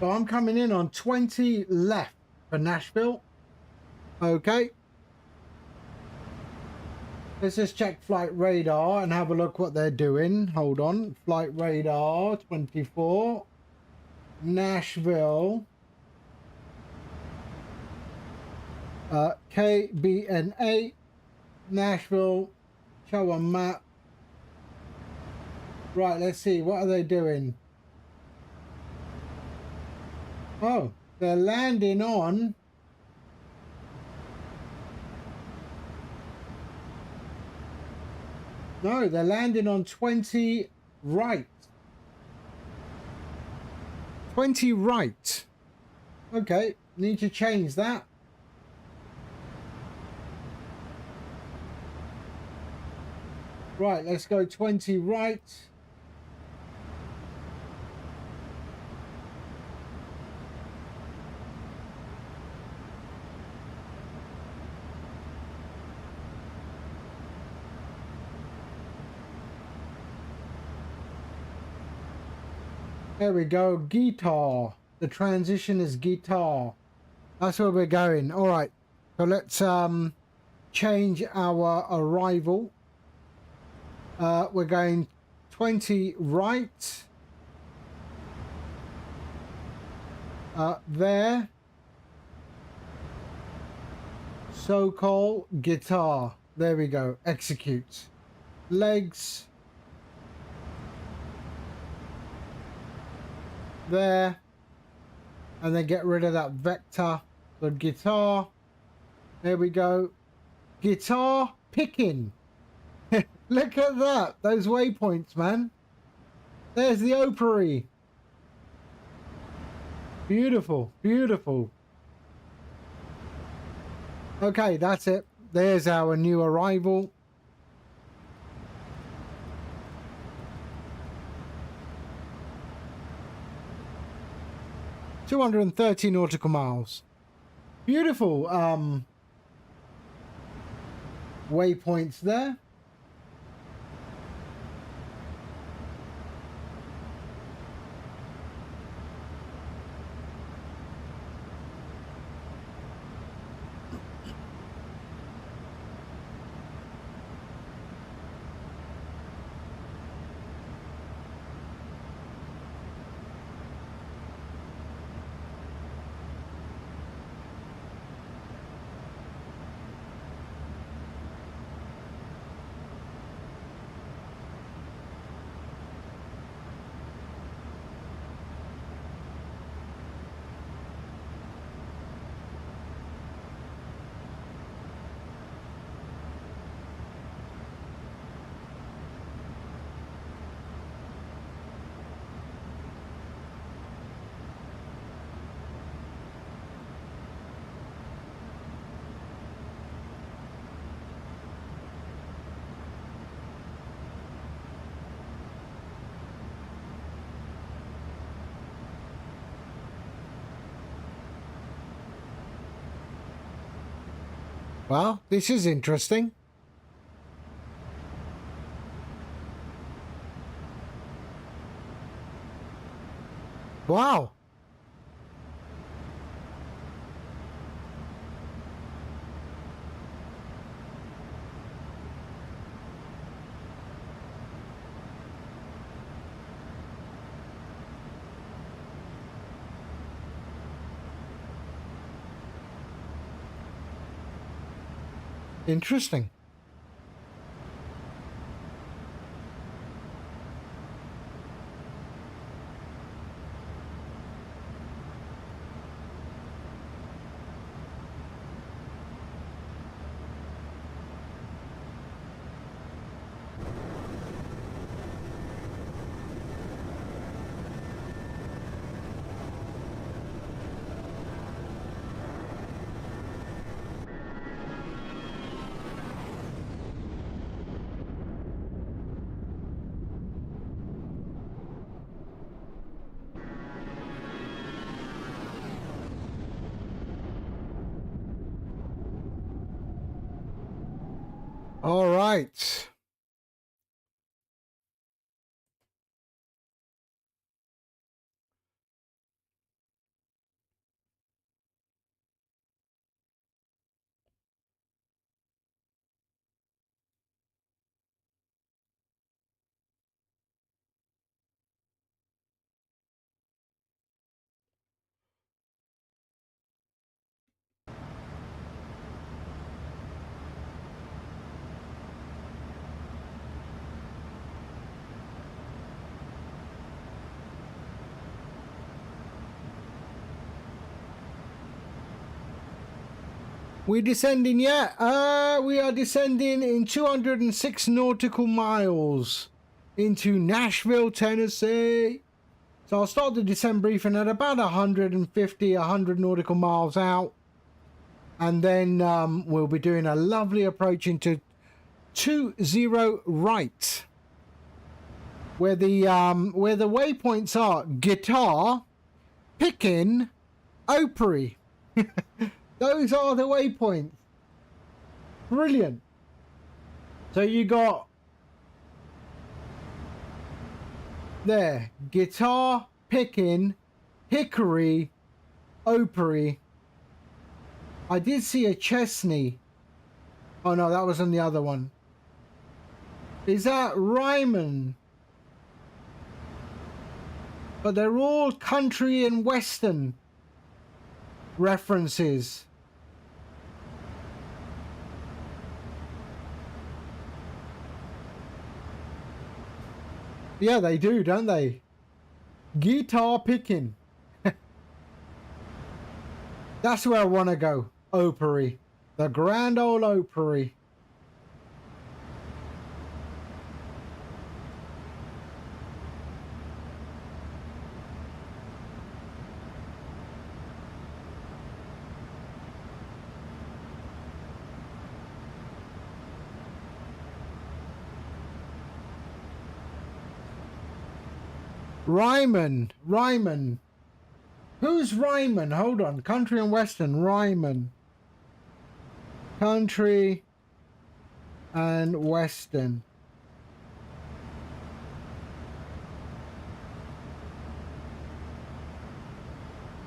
So I'm coming in on 20 left for Nashville. Okay. Let's just check flight radar and have a look what they're doing. Hold on. Flight radar 24. Nashville. KBN8. Nashville. Show a map. Right, let's see. What are they doing? Oh, they're landing on... No, they're landing on 20 right. 20 right. Okay, need to change that. Right, let's go 20 right. There we go, guitar. The transition is guitar. That's where we're going. All right, so let's change our arrival. We're going 20 right. There. So-called guitar. There we go. Execute. legs. There. And then get rid of that vector. So guitar. There we go. Guitar picking. Look at that. Those waypoints, man. There's the Opry. Beautiful. Beautiful. Okay, that's it. There's our new arrival. $230 nautical miles. Beautiful waypoints there. Well, this is interesting. Wow. Interesting. All right. We descending yet? We are descending in 206 nautical miles into Nashville, Tennessee. So I'll start the descent briefing at about 100 nautical miles out. And then we'll be doing a lovely approach into 20 right. Where the waypoints are guitar, picking, Opry. Those are the waypoints. Brilliant. So you got there, guitar, picking, hickory, Opry. I did see a Chesney. Oh no, that was on the other one. Is that Ryman? But they're all country and western references. Yeah, they do, don't they? Guitar picking. That's where I want to go. Opry. The grand old Opry. Ryman. Who's Ryman? Hold on. Country and Western. Ryman. Country and Western.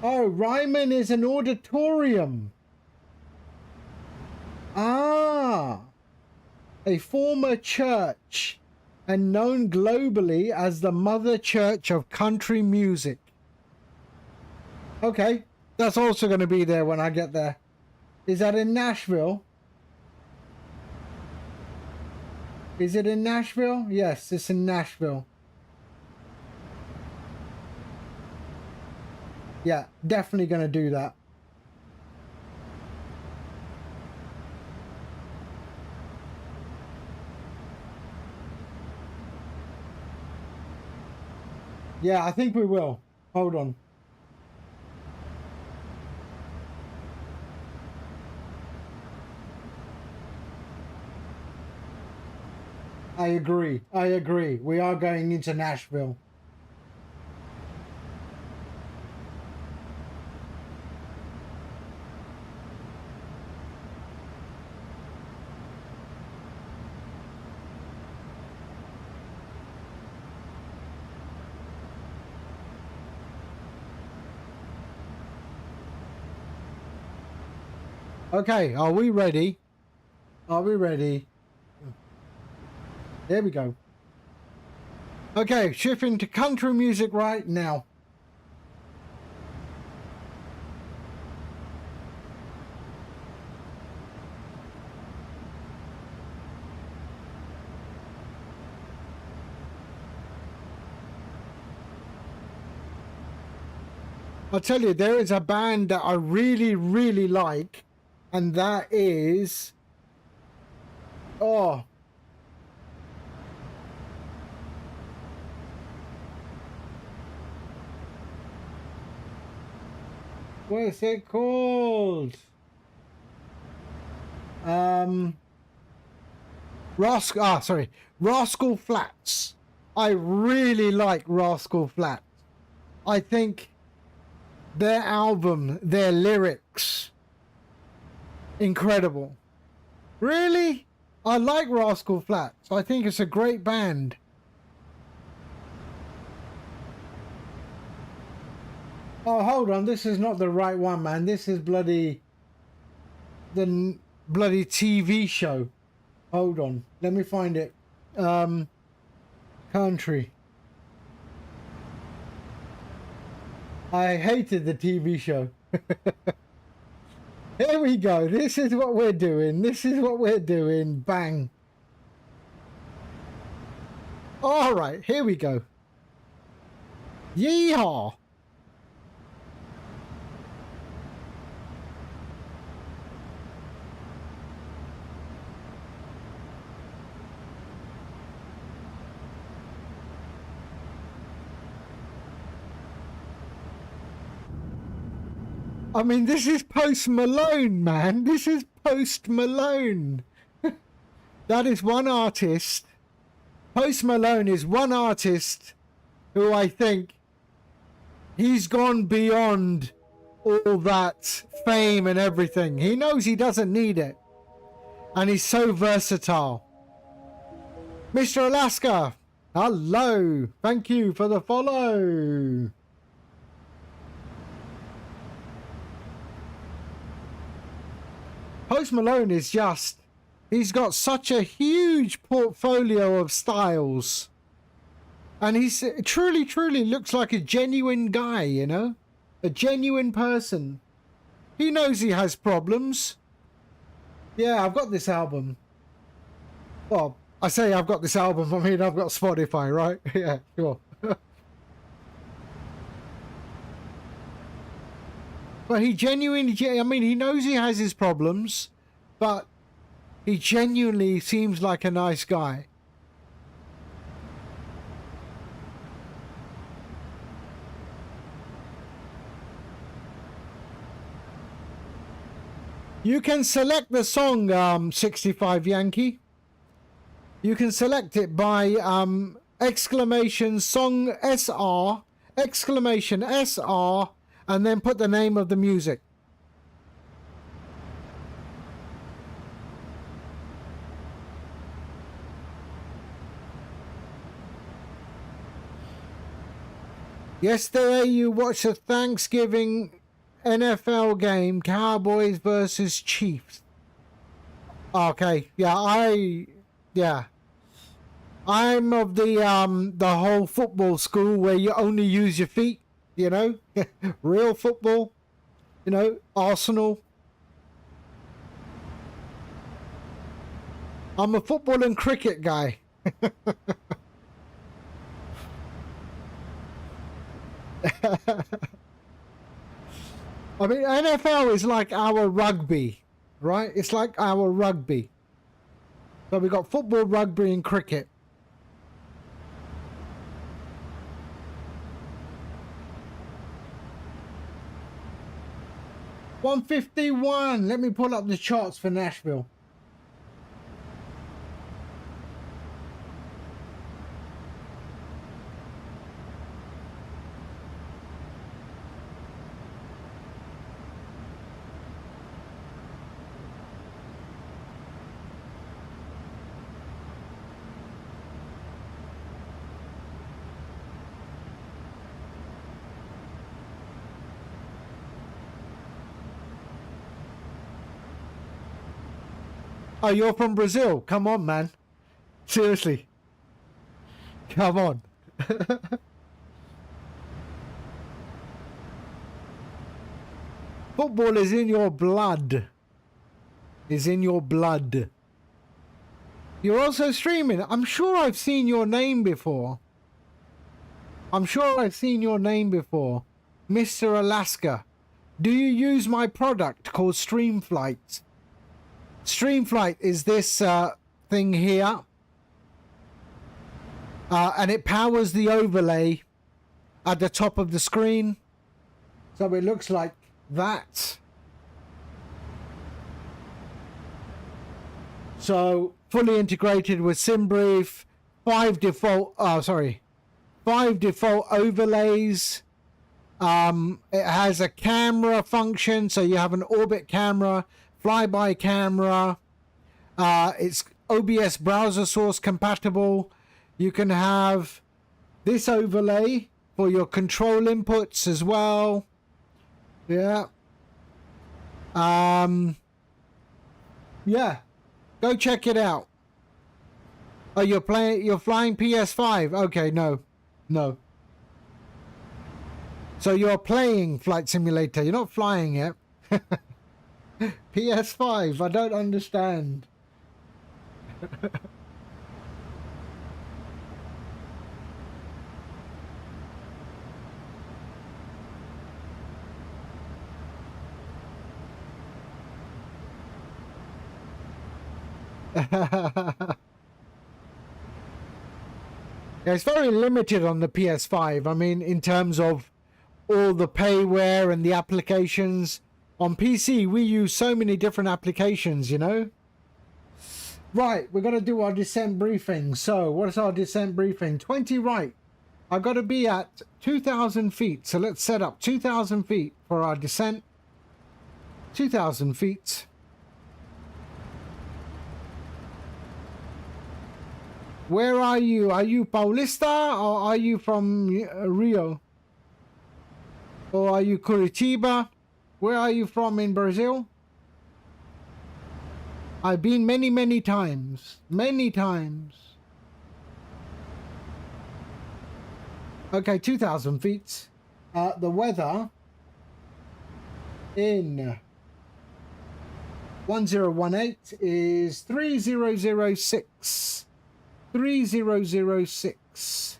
Oh, Ryman is an auditorium. Ah. A former church and known globally as the Mother Church of Country Music. Okay, that's also going to be there when I get there. Is that in Nashville? Is it in Nashville? Yes, it's in Nashville. Yeah, definitely going to do that. Yeah, I think we will. Hold on. I agree. We are going into Nashville. Okay, are we ready? Are we ready? There we go. Okay, shifting to country music right now. I'll tell you, there is a band that I really, really like, and that is... Oh... What's it called? Rascal Flatts. I really like Rascal Flatts. I think their album, their lyrics, incredible. Really? I like Rascal Flatts. I think it's a great band. Oh, hold on. This is not the right one, man. This is the bloody TV show. Hold on. Let me find it. Country. I hated the TV show. Here we go. This is what we're doing. Bang. All right. Here we go. Yeehaw. I mean, this is Post Malone, man. This is Post Malone. That is one artist. Post Malone is one artist who I think he's gone beyond all that fame and everything. He knows he doesn't need it. And he's so versatile. Mr. Alaska, hello. Thank you for the follow. Post Malone is just, he's got such a huge portfolio of styles. And he's truly looks like a genuine guy, you know? A genuine person. He knows he has problems. Yeah, I've got this album. Well, I say I've got this album, I mean I've got Spotify, right? Yeah, sure. But he genuinely, I mean, he knows he has his problems, but he genuinely seems like a nice guy. You can select the song, 65 Yankee. You can select it by exclamation song SR, exclamation SR, and then put the name of the music. Yesterday you watched a Thanksgiving NFL game, Cowboys versus Chiefs. Okay, yeah, I'm of the whole football school where you only use your feet, you know, real football, you know, Arsenal. I'm a football and cricket guy. I mean, NFL is like our rugby, right? It's like our rugby. So we got football, rugby, and cricket. $151. Let me pull up the charts for Nashville. Oh, you're from Brazil? Come on, man. Seriously. Come on. Football is in your blood. Is in your blood. You're also streaming. I'm sure I've seen your name before. I'm sure I've seen your name before. Mr. Alaska. Do you use my product called StreamFlight? StreamFlight is this thing here, and it powers the overlay at the top of the screen, so it looks like that. So fully integrated with SimBrief, 5 default overlays. It has a camera function, so you have an orbit camera, flyby camera. It's OBS browser source compatible. You can have this overlay for your control inputs as well. Yeah. Yeah. Go check it out. Oh, you're flying PS5. Okay, no. So you're playing Flight Simulator. You're not flying it. PS5, I don't understand. Yeah, it's very limited on the PS5. I mean, in terms of all the payware and the applications. On PC, we use so many different applications, you know? Right, we're going to do our descent briefing. So, what is our descent briefing? 20 right. I've got to be at 2,000 feet. So, let's set up 2,000 feet for our descent. 2,000 feet. Where are you? Are you Paulista or are you from Rio? Or are you Curitiba? Where are you from in Brazil? I've been many times. Many times. Okay, 2,000 feet. The weather in 1018 is 3006. 3006.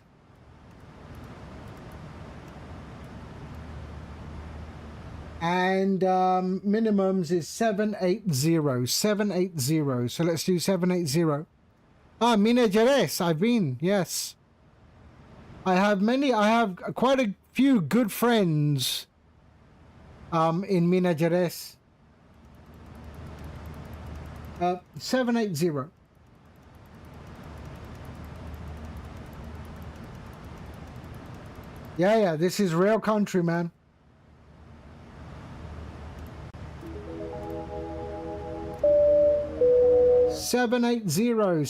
And minimums is 780. 780. So let's do 780. Ah, Minas Gerais. I've been, yes. I have quite a few good friends in Minas Gerais. 780. Yeah, this is real country, man. Seven eight zero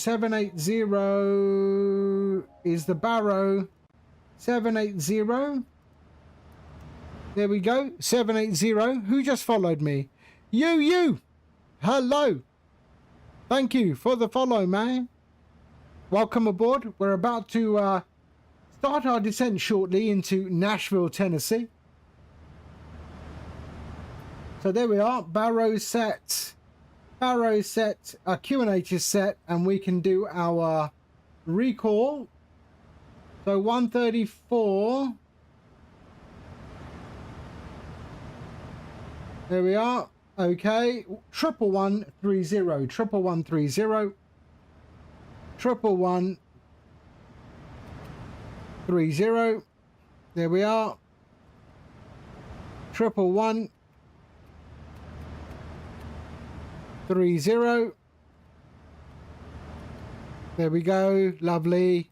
is the Barrow. 780. There we go. 780. Who just followed me? You. Hello. Thank you for the follow, man. Welcome aboard. We're about to start our descent shortly into Nashville, Tennessee. So there we are. Barrow set. Our QNH is set, and we can do our recall. So 134. There we are. Okay. 11130. 11130. 11130. There we are. 11130. There we go. Lovely.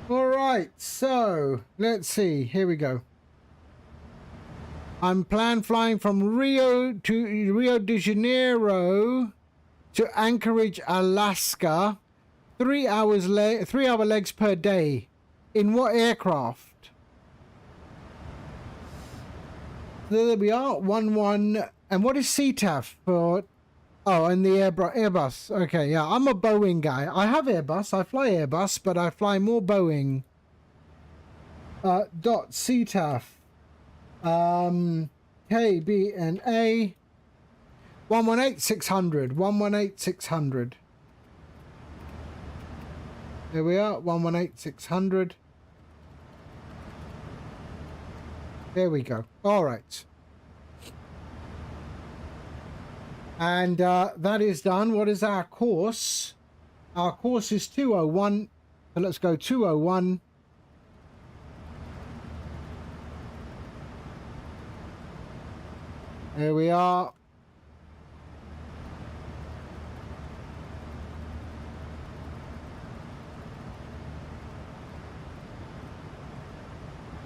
All right, so let's see. Here we go. I'm planned flying from Rio de Janeiro to Anchorage, Alaska. 3 hour legs per day. In what aircraft? There we are. 11. And what is CTAF for? Oh, and the Airbus. Okay, yeah, I'm a Boeing guy. I have Airbus. I fly Airbus, but I fly more Boeing. Dot CTAF. KBNA. 118600. 118600. There we are. 118600. There we go. All right. And that is done. What is our course? Our course is 201. So let's go 201. There we are.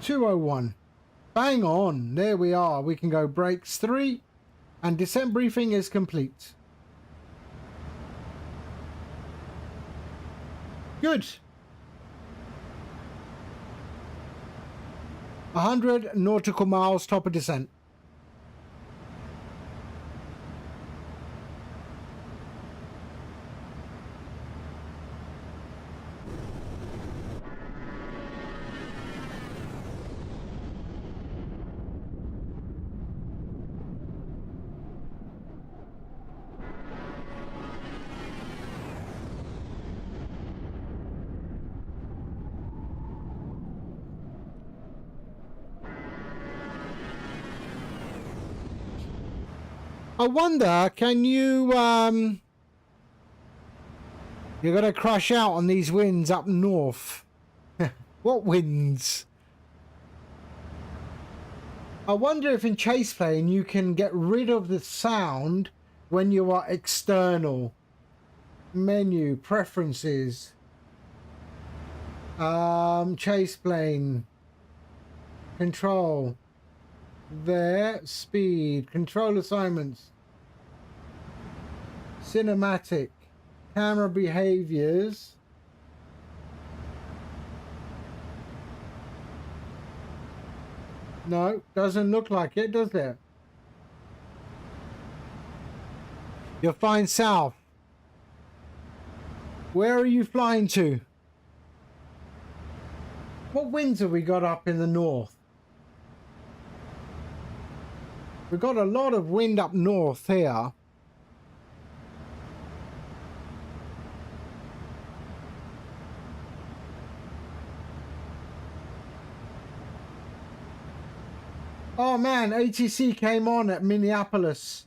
(201). Bang on. There we are. We can go brakes 3. And descent briefing is complete. Good. 100 nautical miles top of descent. I wonder, can you, you're going to crash out on these winds up north. What winds? I wonder if in chase plane you can get rid of the sound when you are external. Menu, preferences. Chase plane. Control. There, speed, control assignments, cinematic, camera behaviors, no, doesn't look like it, does it? You're flying south. Where are you flying to? What winds have we got up in the north? We've got a lot of wind up north here. Oh man, ATC came on at Minneapolis.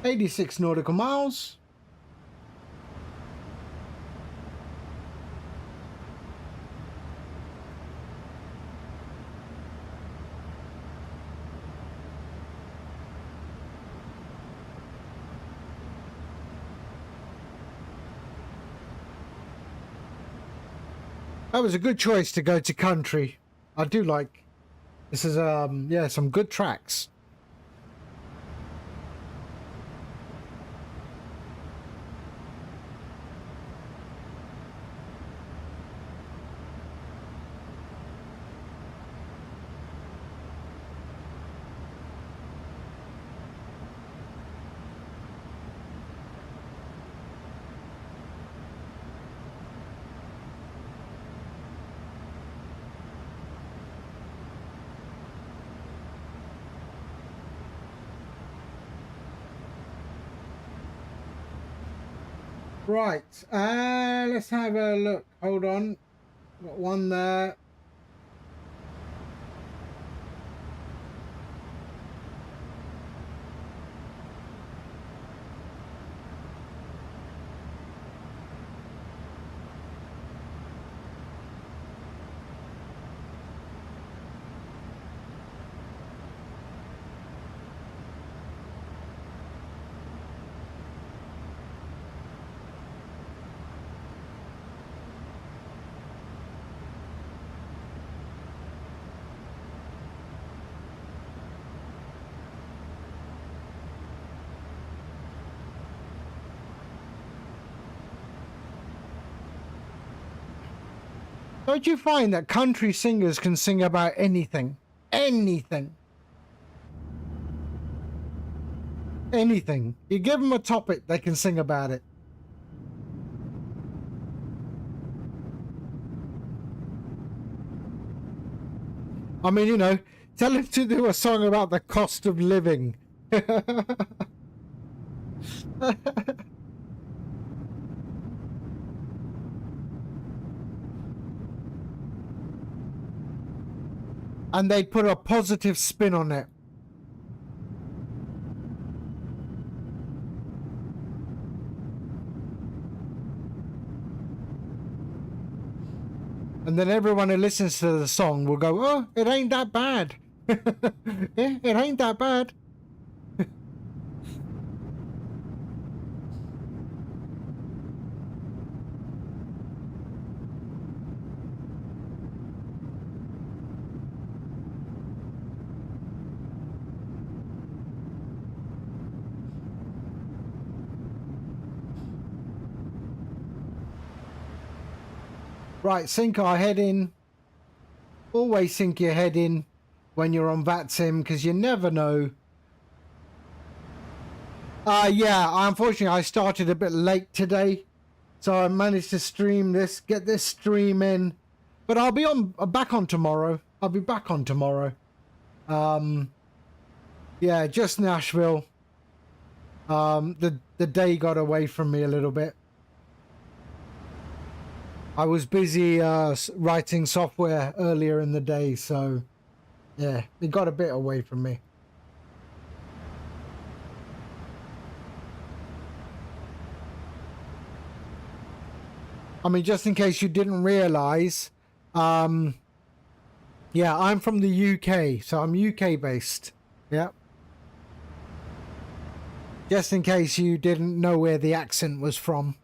"86 nautical miles. That was a good choice to go to country. I do like this is yeah, some good tracks. Right, let's have a look. Hold on, got one there. Don't you find that country singers can sing about anything? Anything. Anything. You give them a topic, they can sing about it. I mean, you know, tell him to do a song about the cost of living. And they'd put a positive spin on it. And then everyone who listens to the song will go, "Oh, it ain't that bad." Yeah, it ain't that bad. Right, sink our head in. Always sink your head in when you're on VATSIM, because you never know. Yeah, unfortunately I started a bit late today, so I managed to stream this, get this stream in. But I'll be back on tomorrow. I'll be back on tomorrow. Yeah, just Nashville. The day got away from me a little bit. I was busy writing software earlier in the day, so yeah, it got a bit away from me. I mean, just in case you didn't realize, yeah, I'm from the UK, so I'm UK based. Yeah. Just in case you didn't know where the accent was from.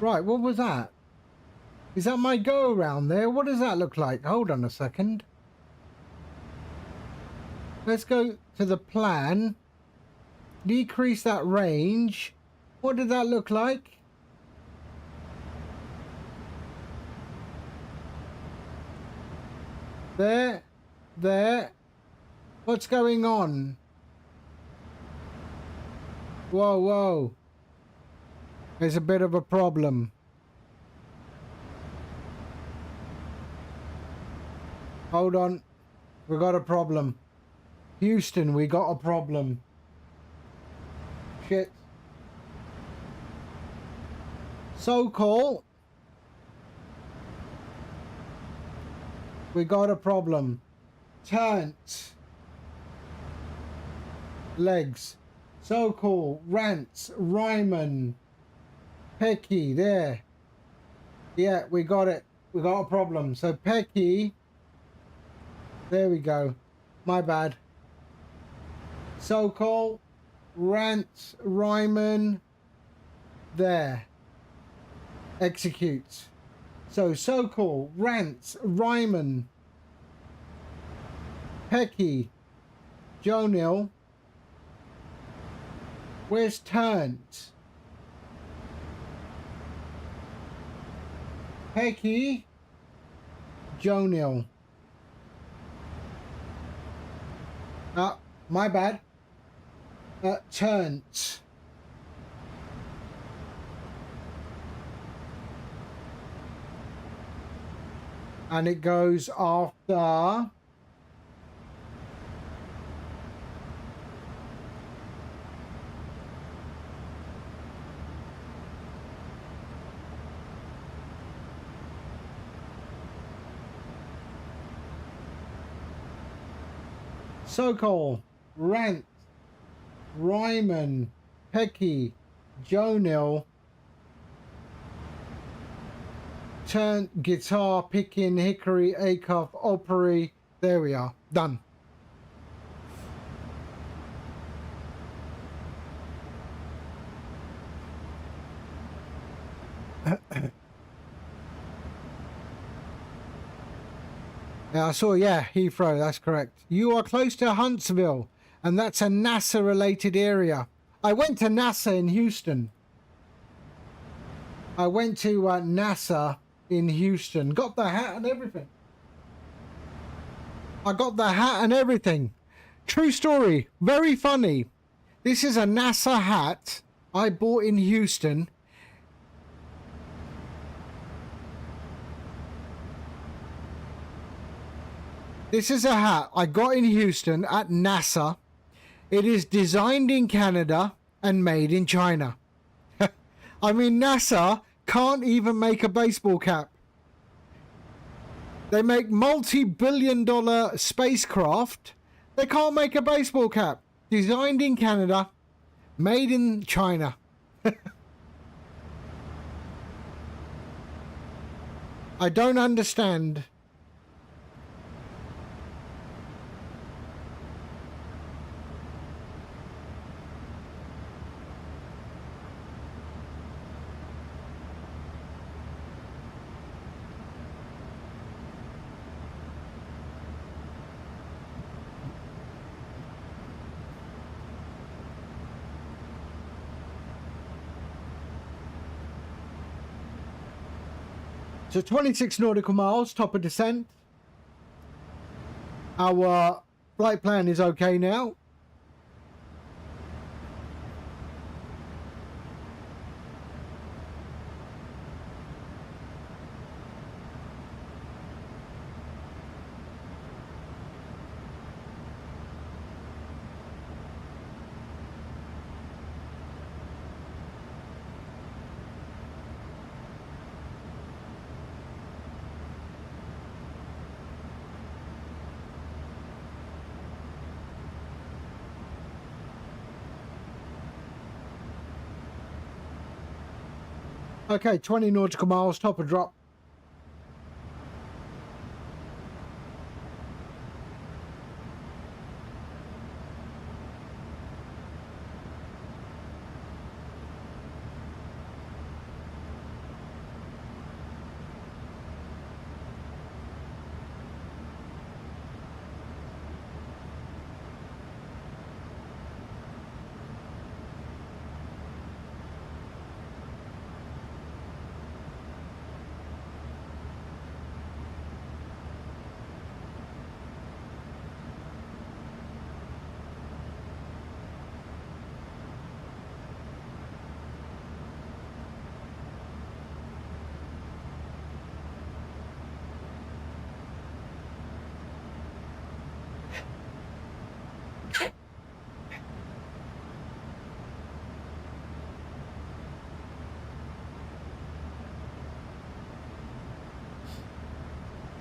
Right, what was that? Is that my go around there? What does that look like? Hold on a second. Let's go to the plan. Decrease that range. What did that look like? There. There. What's going on? Whoa, whoa. There's a bit of a problem. Hold on. We got a problem. Houston, we got a problem. Shit. So-called. We got a problem. Turns. Legs. So-called. Rants. Ryman. Pecky. There. Yeah, we got it. We got a problem. So Pecky. There we go. My bad. So-called. Rants. Ryman. There. Executes. So-called, Rants, Ryman, Pecky, Jonil. Where's Turns? Pecky, Jonil. My bad. Turns. And it goes after So-called, Rant, Ryman, Pecky, Jonil. Turn, guitar, picking, hickory, acuff, opry. There we are. Done. Yeah, I saw, yeah, Heathrow, that's correct. You are close to Huntsville, and that's a NASA-related area. I went to NASA in Houston. I went to NASA in Houston. Got the hat and everything. I got the hat and everything. True story. Very funny. This is a NASA hat I bought in Houston. This is a hat I got in Houston at NASA. It is designed in Canada and made in China. I mean, NASA can't even make a baseball cap. They make multi-billion-dollar spacecraft. They can't make a baseball cap. Designed in Canada, made in China. I don't understand. So 26 nautical miles, top of descent. Our flight plan is okay now. Okay, 20 nautical miles, top of drop.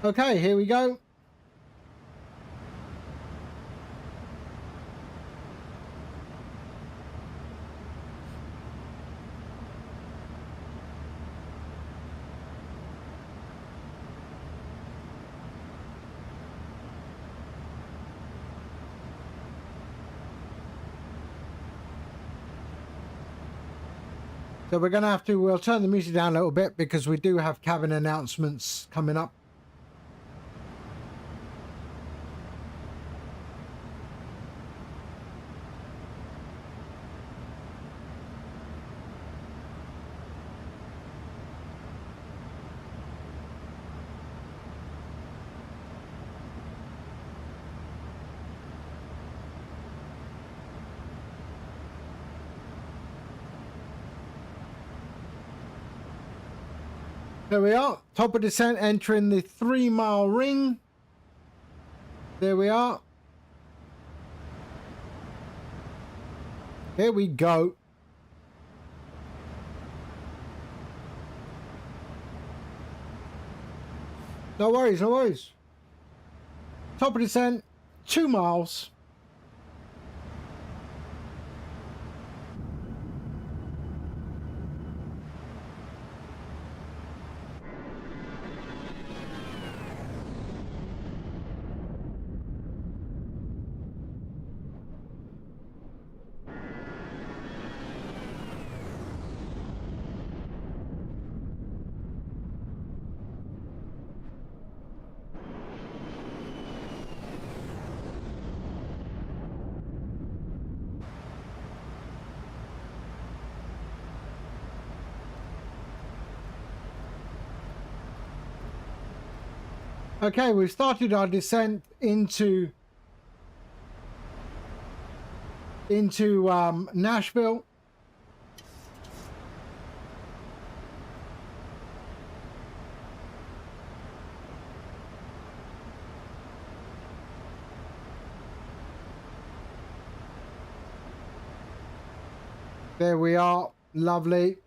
Okay, here we go. So we're going to have to, we'll turn the music down a little bit because we do have cabin announcements coming up. There we are, top of descent, entering the 3-mile ring. There we are. Here we go. No worries, no worries. Top of descent, 2 miles. Okay, we've started our descent into Nashville. There we are, lovely.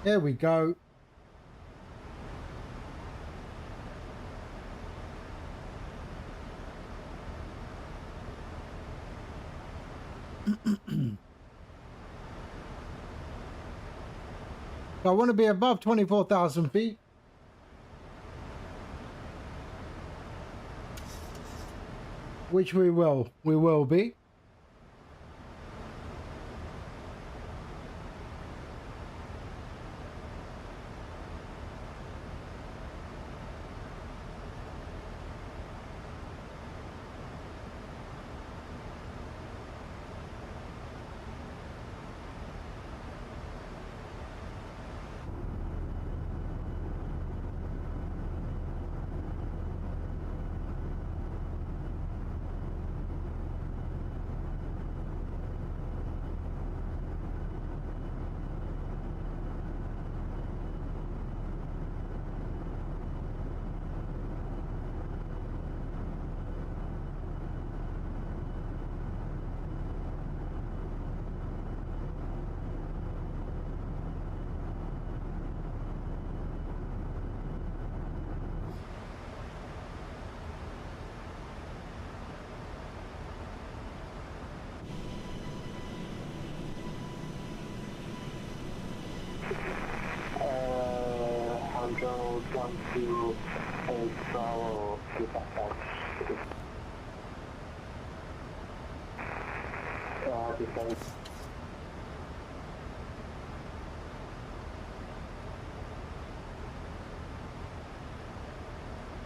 There we go. So I want to be above 24,000 feet. Which we will be.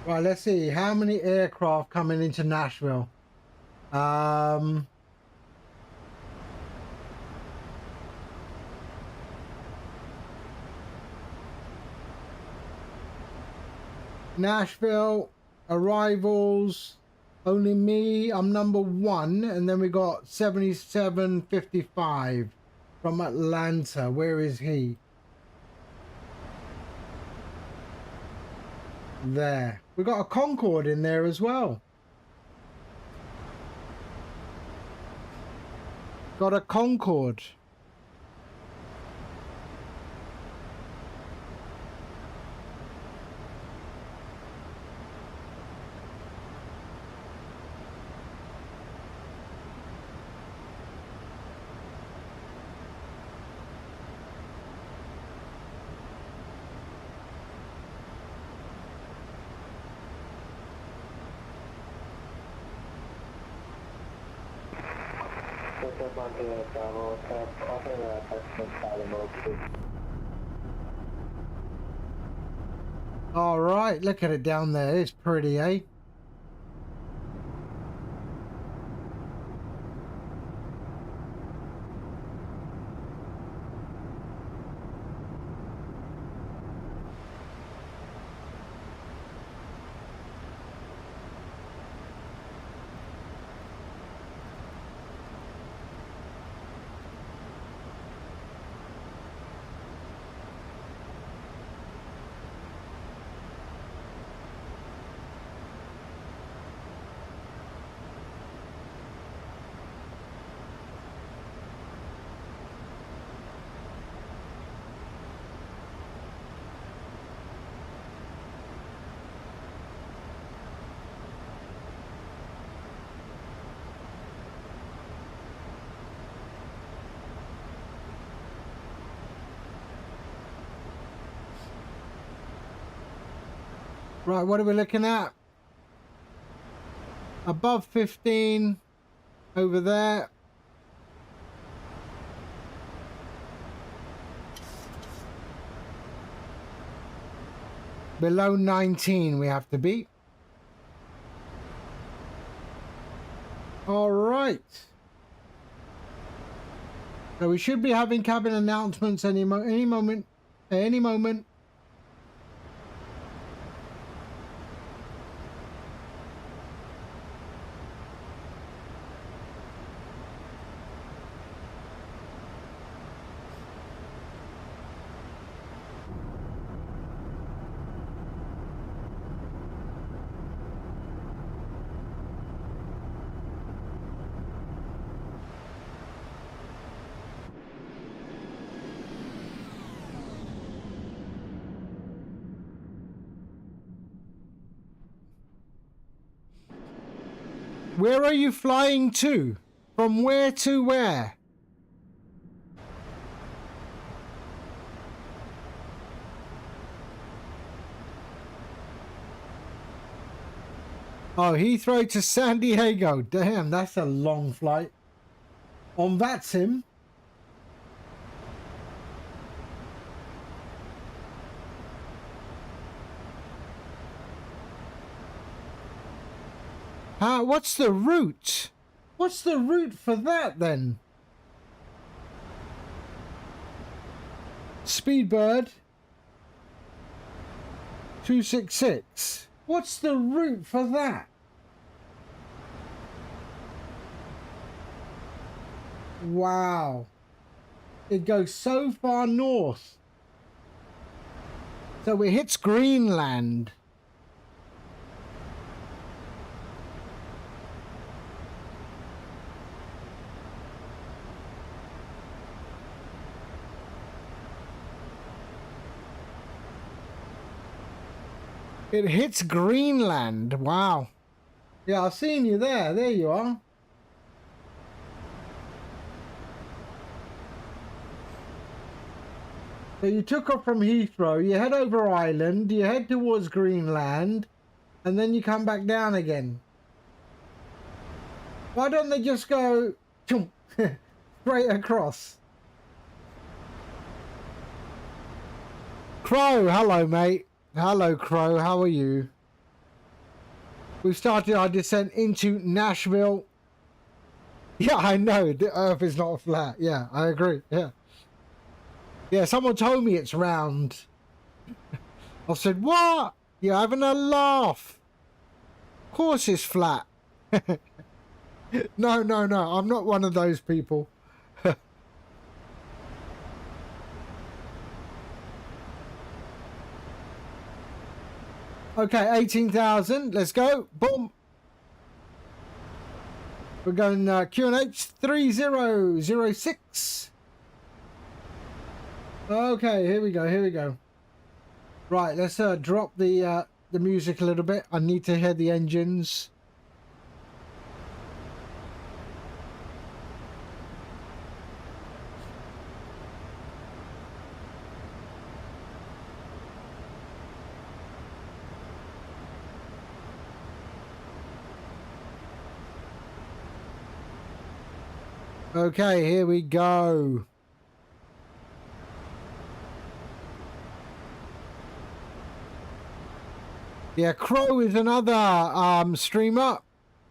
Right, let's see how many aircraft coming into Nashville. Nashville arrivals, only me, I'm number 1, and then we got 7755 from Atlanta. Where is he? there. We've got a Concorde in there as well. Got a Concorde. All right, look at it down there. It's pretty, eh? Right, what are we looking at? Above 15 over there. Below 19 we have to be. All right. So we should be having cabin announcements any moment. Where are you flying to? From where to where? Oh, Heathrow to San Diego. Damn, that's a long flight. On VATSIM. What's the route? What's the route for that then? Speedbird 266. What's the route for that? Wow. It goes so far north. So it hits Greenland. It hits Greenland. Wow. Yeah, I've seen you there. There you are. So you took off from Heathrow, you head over Ireland, you head towards Greenland, and then you come back down again. Why don't they just go straight across? Crow, hello mate. Hello Crow, how are you? We've started our descent into Nashville. Yeah, I know, the Earth is not flat. Yeah, I agree, yeah. Yeah, someone told me it's round. I said, what? You're having a laugh. Of course it's flat. No, I'm not one of those people. Okay, 18,000. Let's go. Boom. We're going QNH 3006. Okay, here we go. Here we go. Right, let's drop the music a little bit. I need to hear the engines. Okay, here we go. Yeah, Crow is another streamer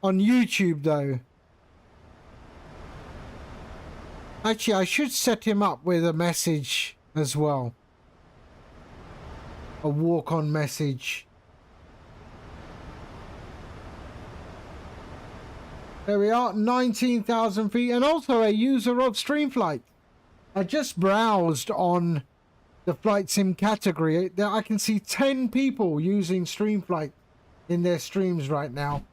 on YouTube though. Actually, I should set him up with a message as well. A walk-on message. There we are, 19,000 feet, and also a user of StreamFlight. I just browsed on the flight sim category. There I can see 10 people using StreamFlight in their streams right now.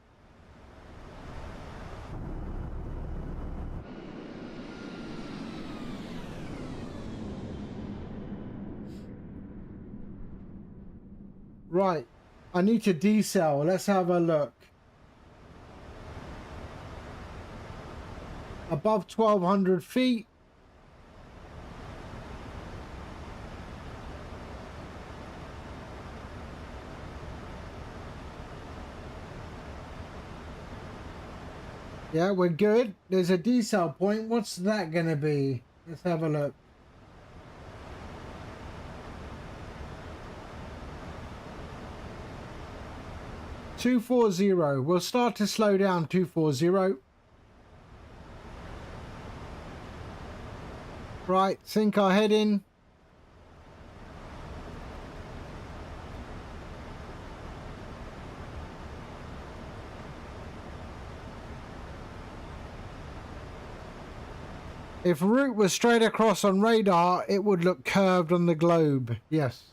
Right, I need to decel. Let's have a look. Above 1,200 feet. Yeah, we're good. There's a decel point. What's that gonna be? Let's have a look. $240. We'll start to slow down. 240. Right, sink our head in. If route was straight across on radar, it would look curved on the globe. Yes.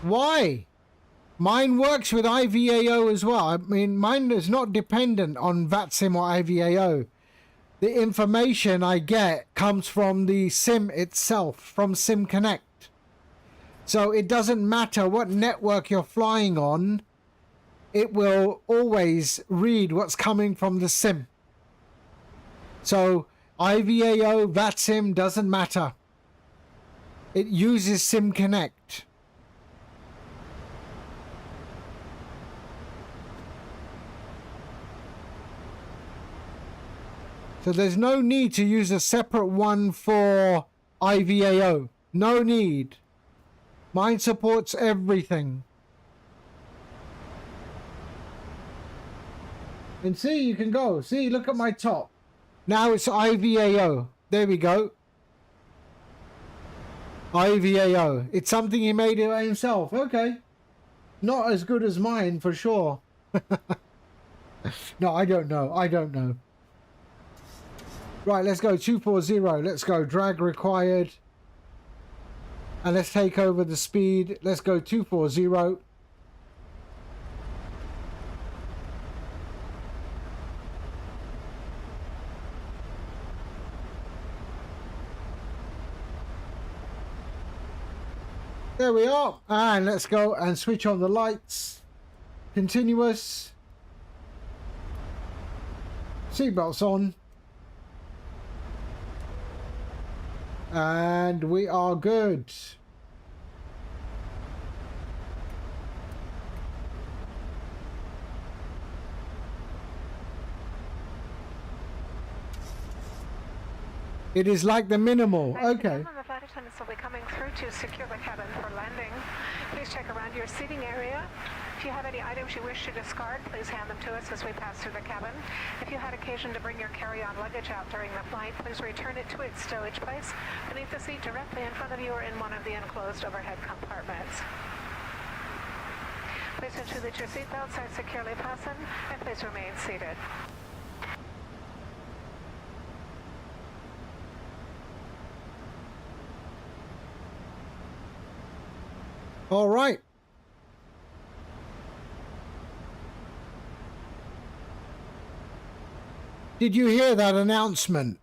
Why? Mine works with IVAO as well. I mean, mine is not dependent on VATSIM or IVAO. The information I get comes from the SIM itself, from SIM Connect. So it doesn't matter what network you're flying on, it will always read what's coming from the SIM. So IVAO, VATSIM, doesn't matter. It uses SIM Connect. So there's no need to use a separate one for IVAO. No need. Mine supports everything. And see, you can go. See, look at my top. Now it's IVAO. There we go. IVAO. It's something he made it himself. Okay. Not as good as mine, for sure. No, I don't know. I don't know. Right, let's go 240. Let's go. Drag required. And let's take over the speed. Let's go 240. There we are. And let's go and switch on the lights. Continuous. Seatbelts on. And we are good. It is like the minimal. Okay. The flight attendants will be coming through to secure the cabin for landing. Please check around your seating area. If you have any items you wish to discard, please hand them to us as we pass through the cabin. If you had occasion to bring your carry-on luggage out during the flight, please return it to its stowage place beneath the seat directly in front of you or in one of the enclosed overhead compartments. Please ensure that your seatbelts are securely fastened and please remain seated. All right. Did you hear that announcement?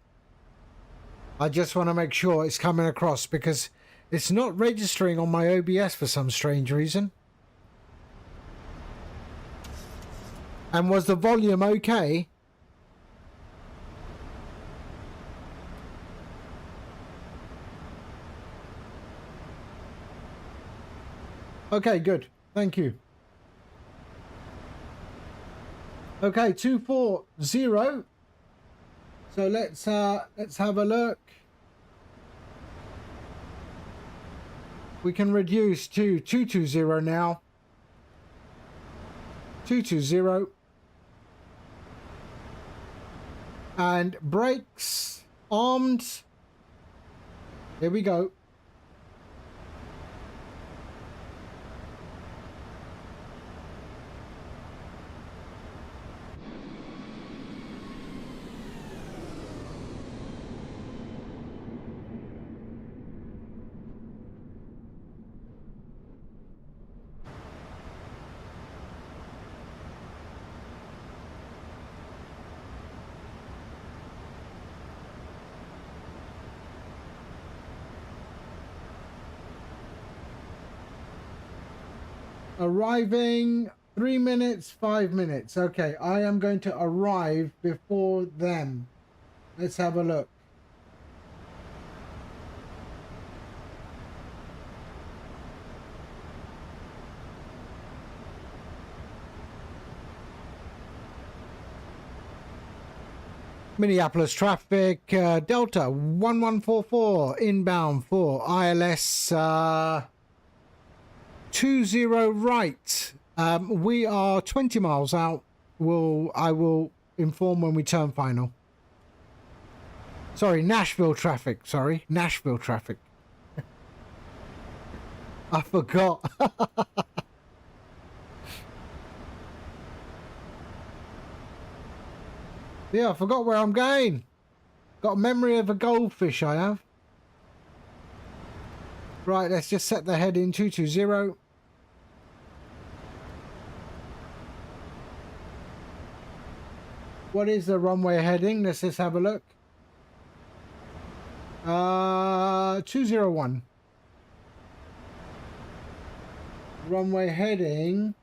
I just want to make sure it's coming across because it's not registering on my OBS for some strange reason. And was the volume okay? Okay, good. Thank you. Okay, 240. So let's have a look. We can reduce to 220 now. 220. And brakes armed. Here we go. Arriving 3 minutes, 5 minutes. Okay, I am going to arrive before them. Let's have a look. Minneapolis traffic, Delta 1144 inbound for ILS 20 right. We are 20 miles out. I will inform when we turn final. Sorry, Nashville traffic. Sorry, Nashville traffic. I forgot. Yeah, I forgot where I'm going. Got a memory of a goldfish, I have. Right, let's just set the heading 220. What is the runway heading? Let's just have a look. 201. Runway heading.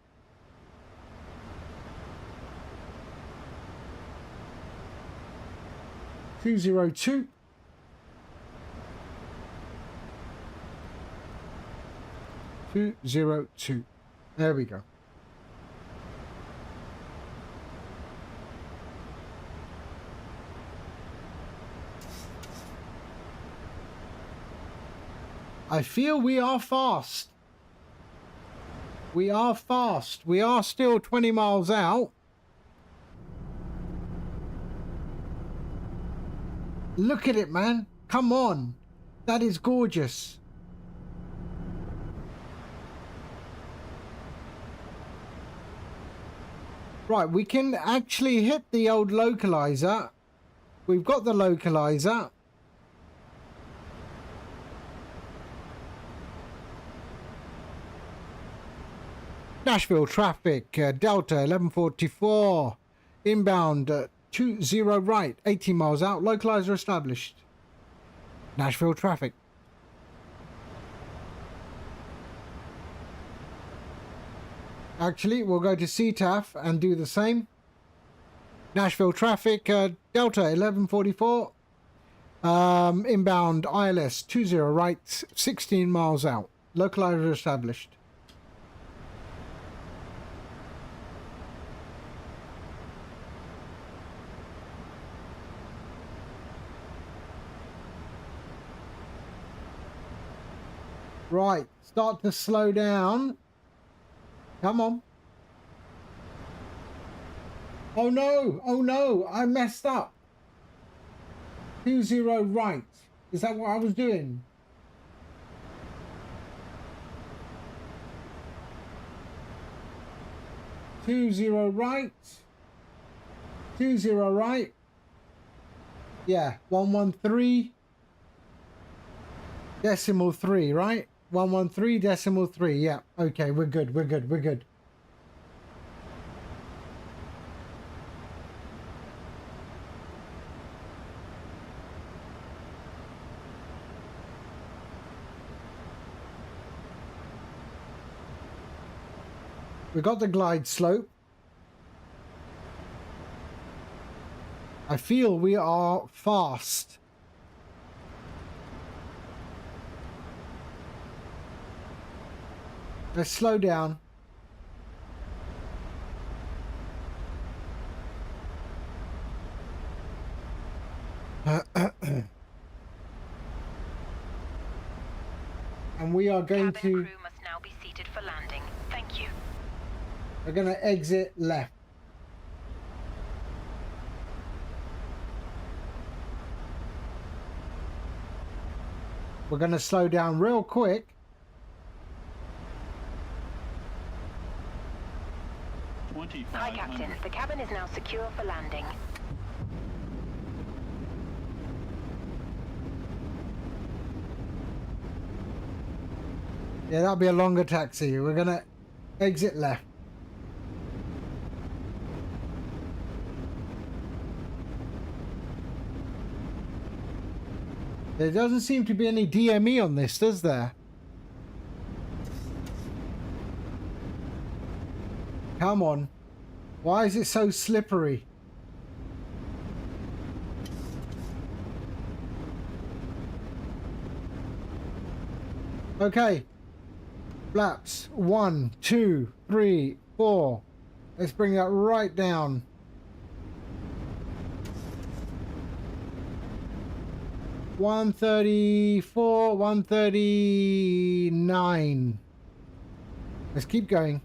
Two 202. There we go. I feel we are fast. We are fast. We are still 20 miles out. Look at it, man. Come on. That is gorgeous. Right, we can actually hit the old localizer. We've got the localizer. Nashville traffic, Delta 1144, inbound 20 right, 18 miles out, localizer established. Nashville traffic. Actually, we'll go to CTAF and do the same. Nashville traffic, Delta 1144, inbound ILS 20 right, 16 miles out, localizer established. Right, start to slow down. Come on. Oh no, I messed up. 20 right. Is that what I was doing? right. 20 right. Yeah, 113. Decimal 3, right? 113.3. Yeah. Okay, we're good. We're good. We're good. We got the glide slope. I feel we are fast. Let's slow down. And we are going Cabin to... crew must now be seated for landing. Thank you. We're going to exit left. We're going to slow down real quick. Hi, Captain. The cabin is now secure for landing. Yeah, that'll be a longer taxi. We're going to exit left. There doesn't seem to be any DME on this, does there? Come on. Why is it so slippery? Okay. Flaps. 1, 2, 3, 4. Let's bring that right down. $134, $139. Let's keep going.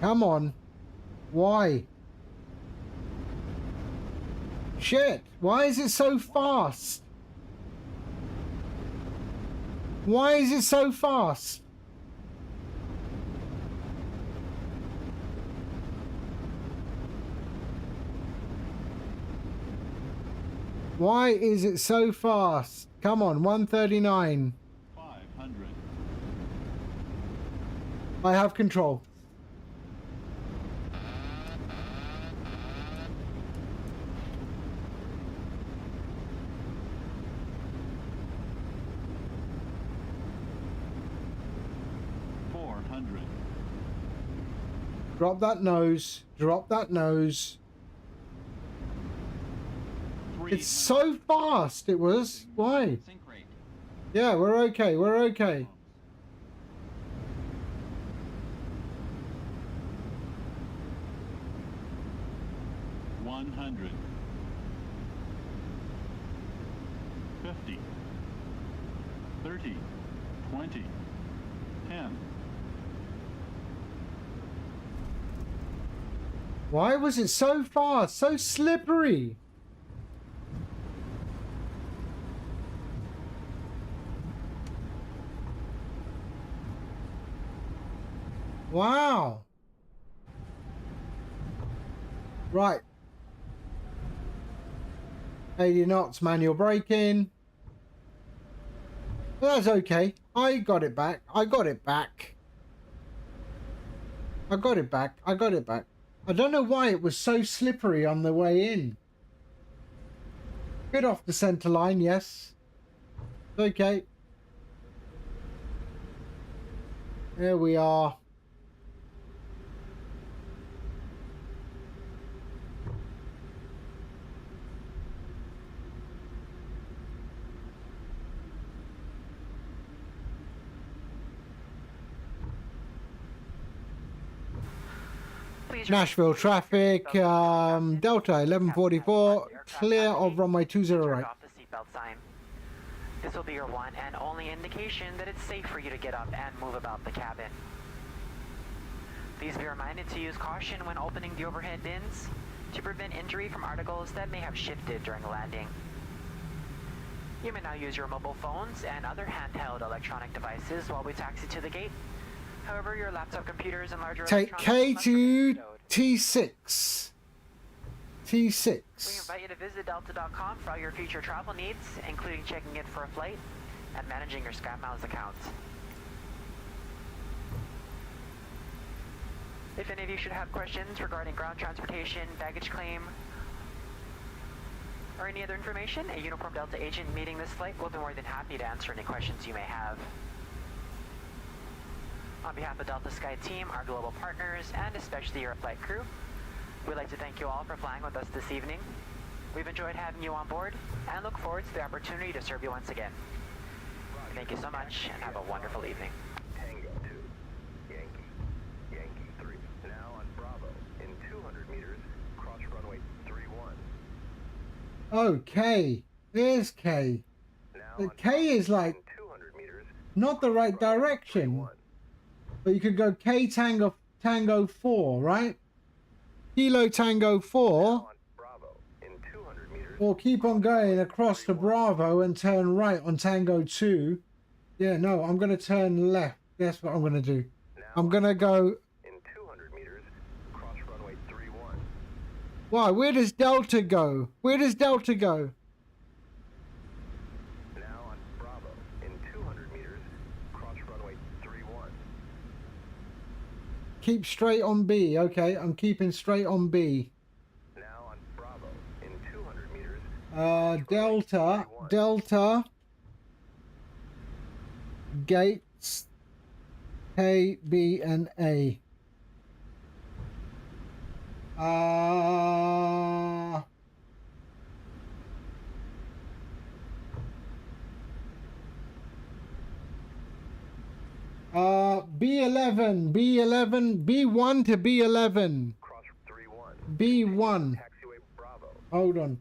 Come on. Why? Shit. Why is it so fast? Why is it so fast? Why is it so fast? Come on, 139. 500. I have control. Drop that nose. Drop that nose. It's so fast. It was. Why? Yeah, we're okay. We're okay. $100. 50. 30. 20. 10. Why was it so fast? So slippery. Wow. Right. 80 knots manual braking. That's okay. I got it back. I got it back. I got it back. I got it back. I don't know why it was so slippery on the way in. Bit off the center line, yes. Okay. There we are. Nashville traffic, Delta 1144, clear of runway 208. Off the seatbelt sign. This will be your one and only indication that it's safe for you to get up and move about the cabin. Please be reminded to use caution when opening the overhead bins to prevent injury from articles that may have shifted during landing. You may now use your mobile phones and other handheld electronic devices while we taxi to the gate. However, your laptop computers and larger Take K to T6. T6. We invite you to visit delta.com for all your future travel needs, including checking in for a flight and managing your SkyMiles account. If any of you should have questions regarding ground transportation, baggage claim, or any other information, a Uniform Delta agent meeting this flight will be more than happy to answer any questions you may have. On behalf of Delta Sky Team, our global partners, and especially your flight crew, we'd like to thank you all for flying with us this evening. We've enjoyed having you on board and look forward to the opportunity to serve you once again. Thank you so much and have a wonderful evening. Tango 2, Yankee 3, now on Bravo in 200 meters, cross runway 31. Okay, there's K. The K is like not the right direction. But you could go K Tango 4, right? Kilo Tango 4. Or keep on going across to Bravo and turn right on Tango 2. Yeah, no, I'm going to turn left. That's what I'm going to do. I'm going to go... In 200 meters, cross runway 31. Why? Where does Delta go? Where does Delta go? Now on Bravo in 200 meters, cross runway 31. Keep straight on B. Okay, I'm keeping straight on B. Now on Bravo in 200 meters. Delta. Gates K, B, and A. B11, B1 to B11. Cross 31. B1. Taxiway Bravo. Hold on.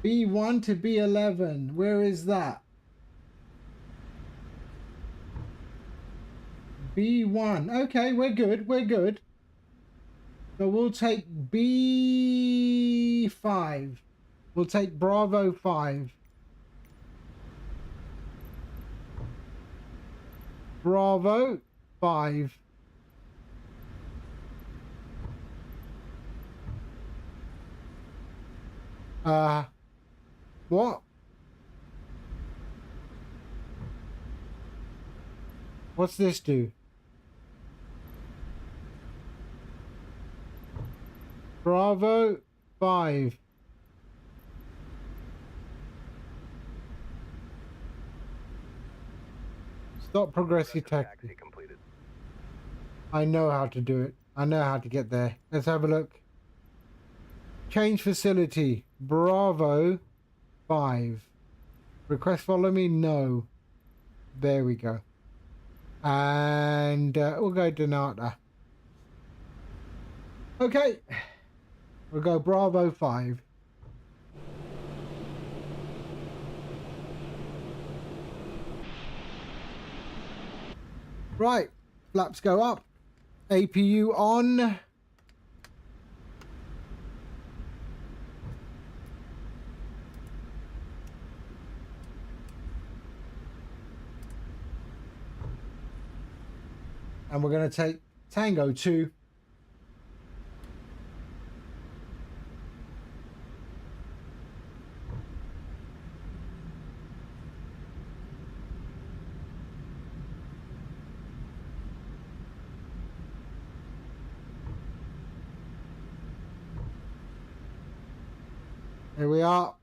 B1 to B11. Where is that? B1. Okay, we're good. We're good. So we'll take B5. We'll take Bravo 5. Bravo 5. What? What's this do? Bravo 5. Stop progressive taxi. I know how to do it. I know how to get there. Let's have a look. Change facility. Bravo 5. Request follow me? No. There we go. And we'll go Donata. Okay. We'll go Bravo 5. Right. Flaps go up. APU on. And we're going to take Tango 2. Here we are.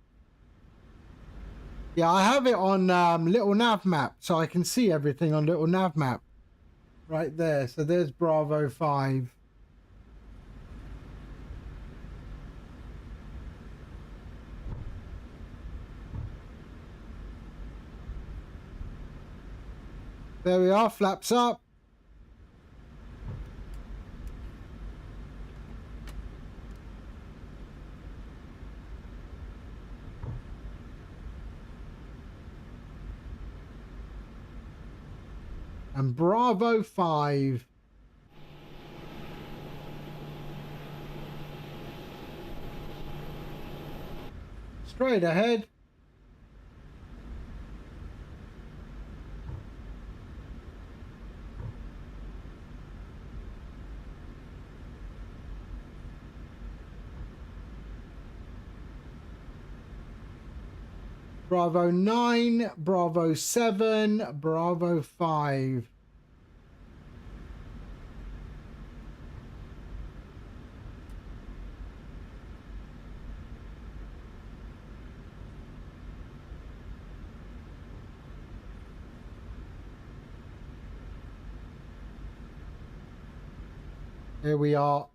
Yeah, I have it on little nav map, so I can see everything on little nav map. Right there. So there's Bravo 5. There we are. Flaps up. And Bravo 5. Straight ahead. Bravo 9, Bravo 7, Bravo 5. Here we are.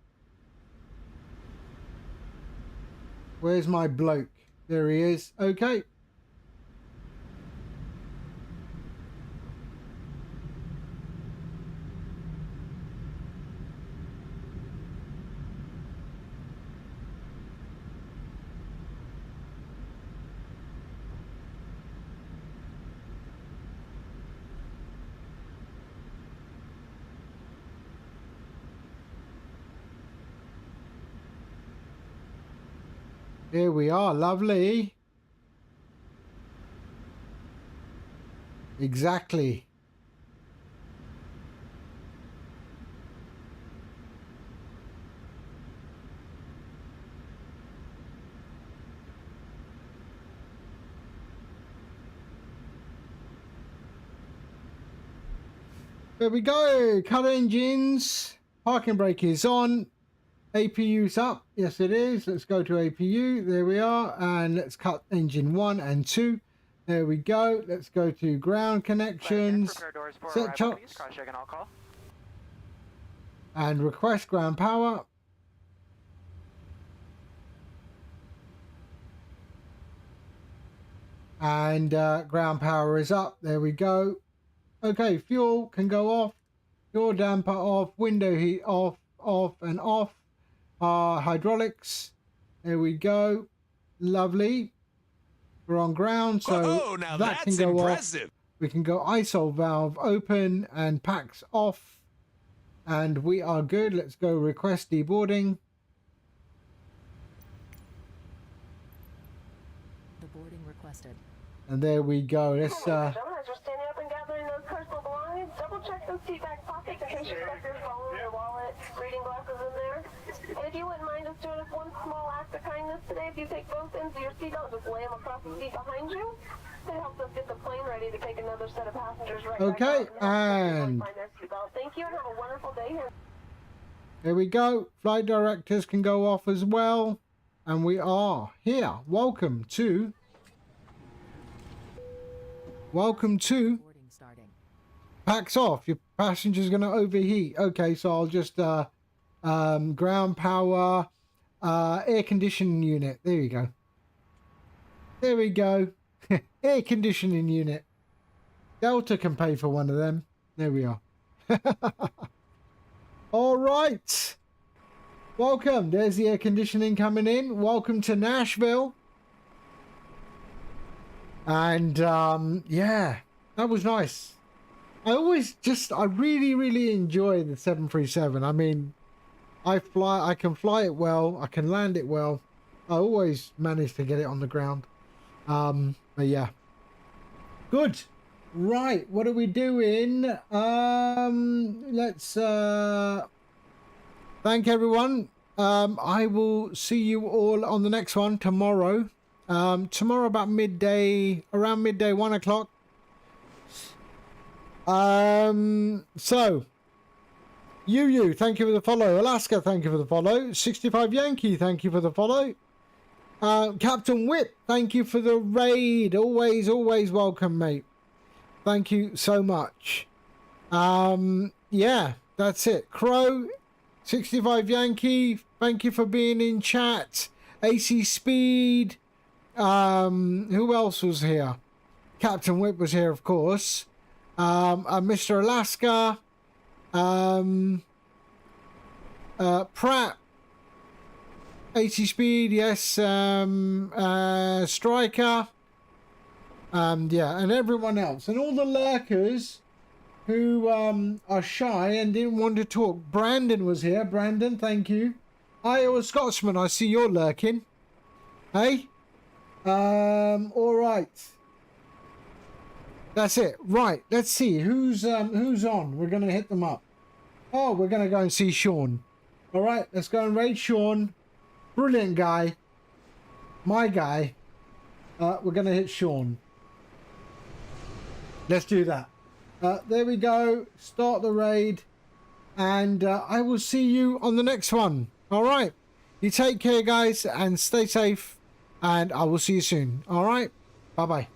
Where's my bloke? There he is. Okay. Here we are, lovely. Exactly. There we go. Cut engines. Parking brake is on. APU's up. Yes, it is. Let's go to APU. There we are. And let's cut engine 1 and 2. There we go. Let's go to ground connections. Set chocks. And request ground power. And ground power is up. There we go. Okay, fuel can go off. Fuel damper off. Window heat off, off and off. Hydraulics, there we go, lovely. We're on ground, so now that can go impressive. off. We can go ISOL valve open and packs off, and we are good. Let's go request deboarding. Deboarding requested. And there we go. Let's As you're standing up and gathering those personal belongings, double check those seat back pockets in case your checkers fall in your wallet, reading glasses in there. And if you wouldn't mind just doing us one small act of kindness today, if you take both ends of your seatbelt, just lay them across the seat behind you. It helps us get the plane ready to take another set of passengers right okay, back out and thank you and have a wonderful day here. there we go. Flight directors can go off as well. And we are here. Welcome to packs off. Your passenger's going to overheat. Okay, so I'll just ground power, air conditioning unit. There you go. There we go. Air conditioning unit. Delta can pay for one of them. There we are. All right. Welcome. There's the air conditioning coming in. Welcome to Nashville. And yeah, that was nice. I really enjoy the 737. I mean, I can fly it well. I can land it well. I always manage to get it on the ground. But yeah, good. Right, what are we doing? Let's thank everyone. I will see you all on the next one tomorrow. Tomorrow about midday, around midday, 1 o'clock. So you thank you for the follow. Alaska, thank you for the follow. 65 Yankee, thank you for the follow. Captain Whip, thank you for the raid. Always welcome, mate. Thank you so much. Yeah, that's it. Crow, 65 Yankee, thank you for being in chat. AC Speed, who else was here? Captain Whip was here, of course. Mr. Alaska, Pratt, 80 Speed, yes, Striker, yeah, and everyone else, and all the lurkers who are shy and didn't want to talk. Brandon was here. Brandon, thank you. Iowa Scotsman, I see you're lurking. Hey, all right. That's it. Right, let's see who's on. We're gonna hit them up. Oh, we're gonna go and see Sean. All right, let's go and raid Sean. Brilliant guy. My guy. we're going to hit Sean. Let's do that. There we go. Start the raid. And I will see you on the next one. All right. You take care, guys, and stay safe. And I will see you soon. All right. Bye-bye.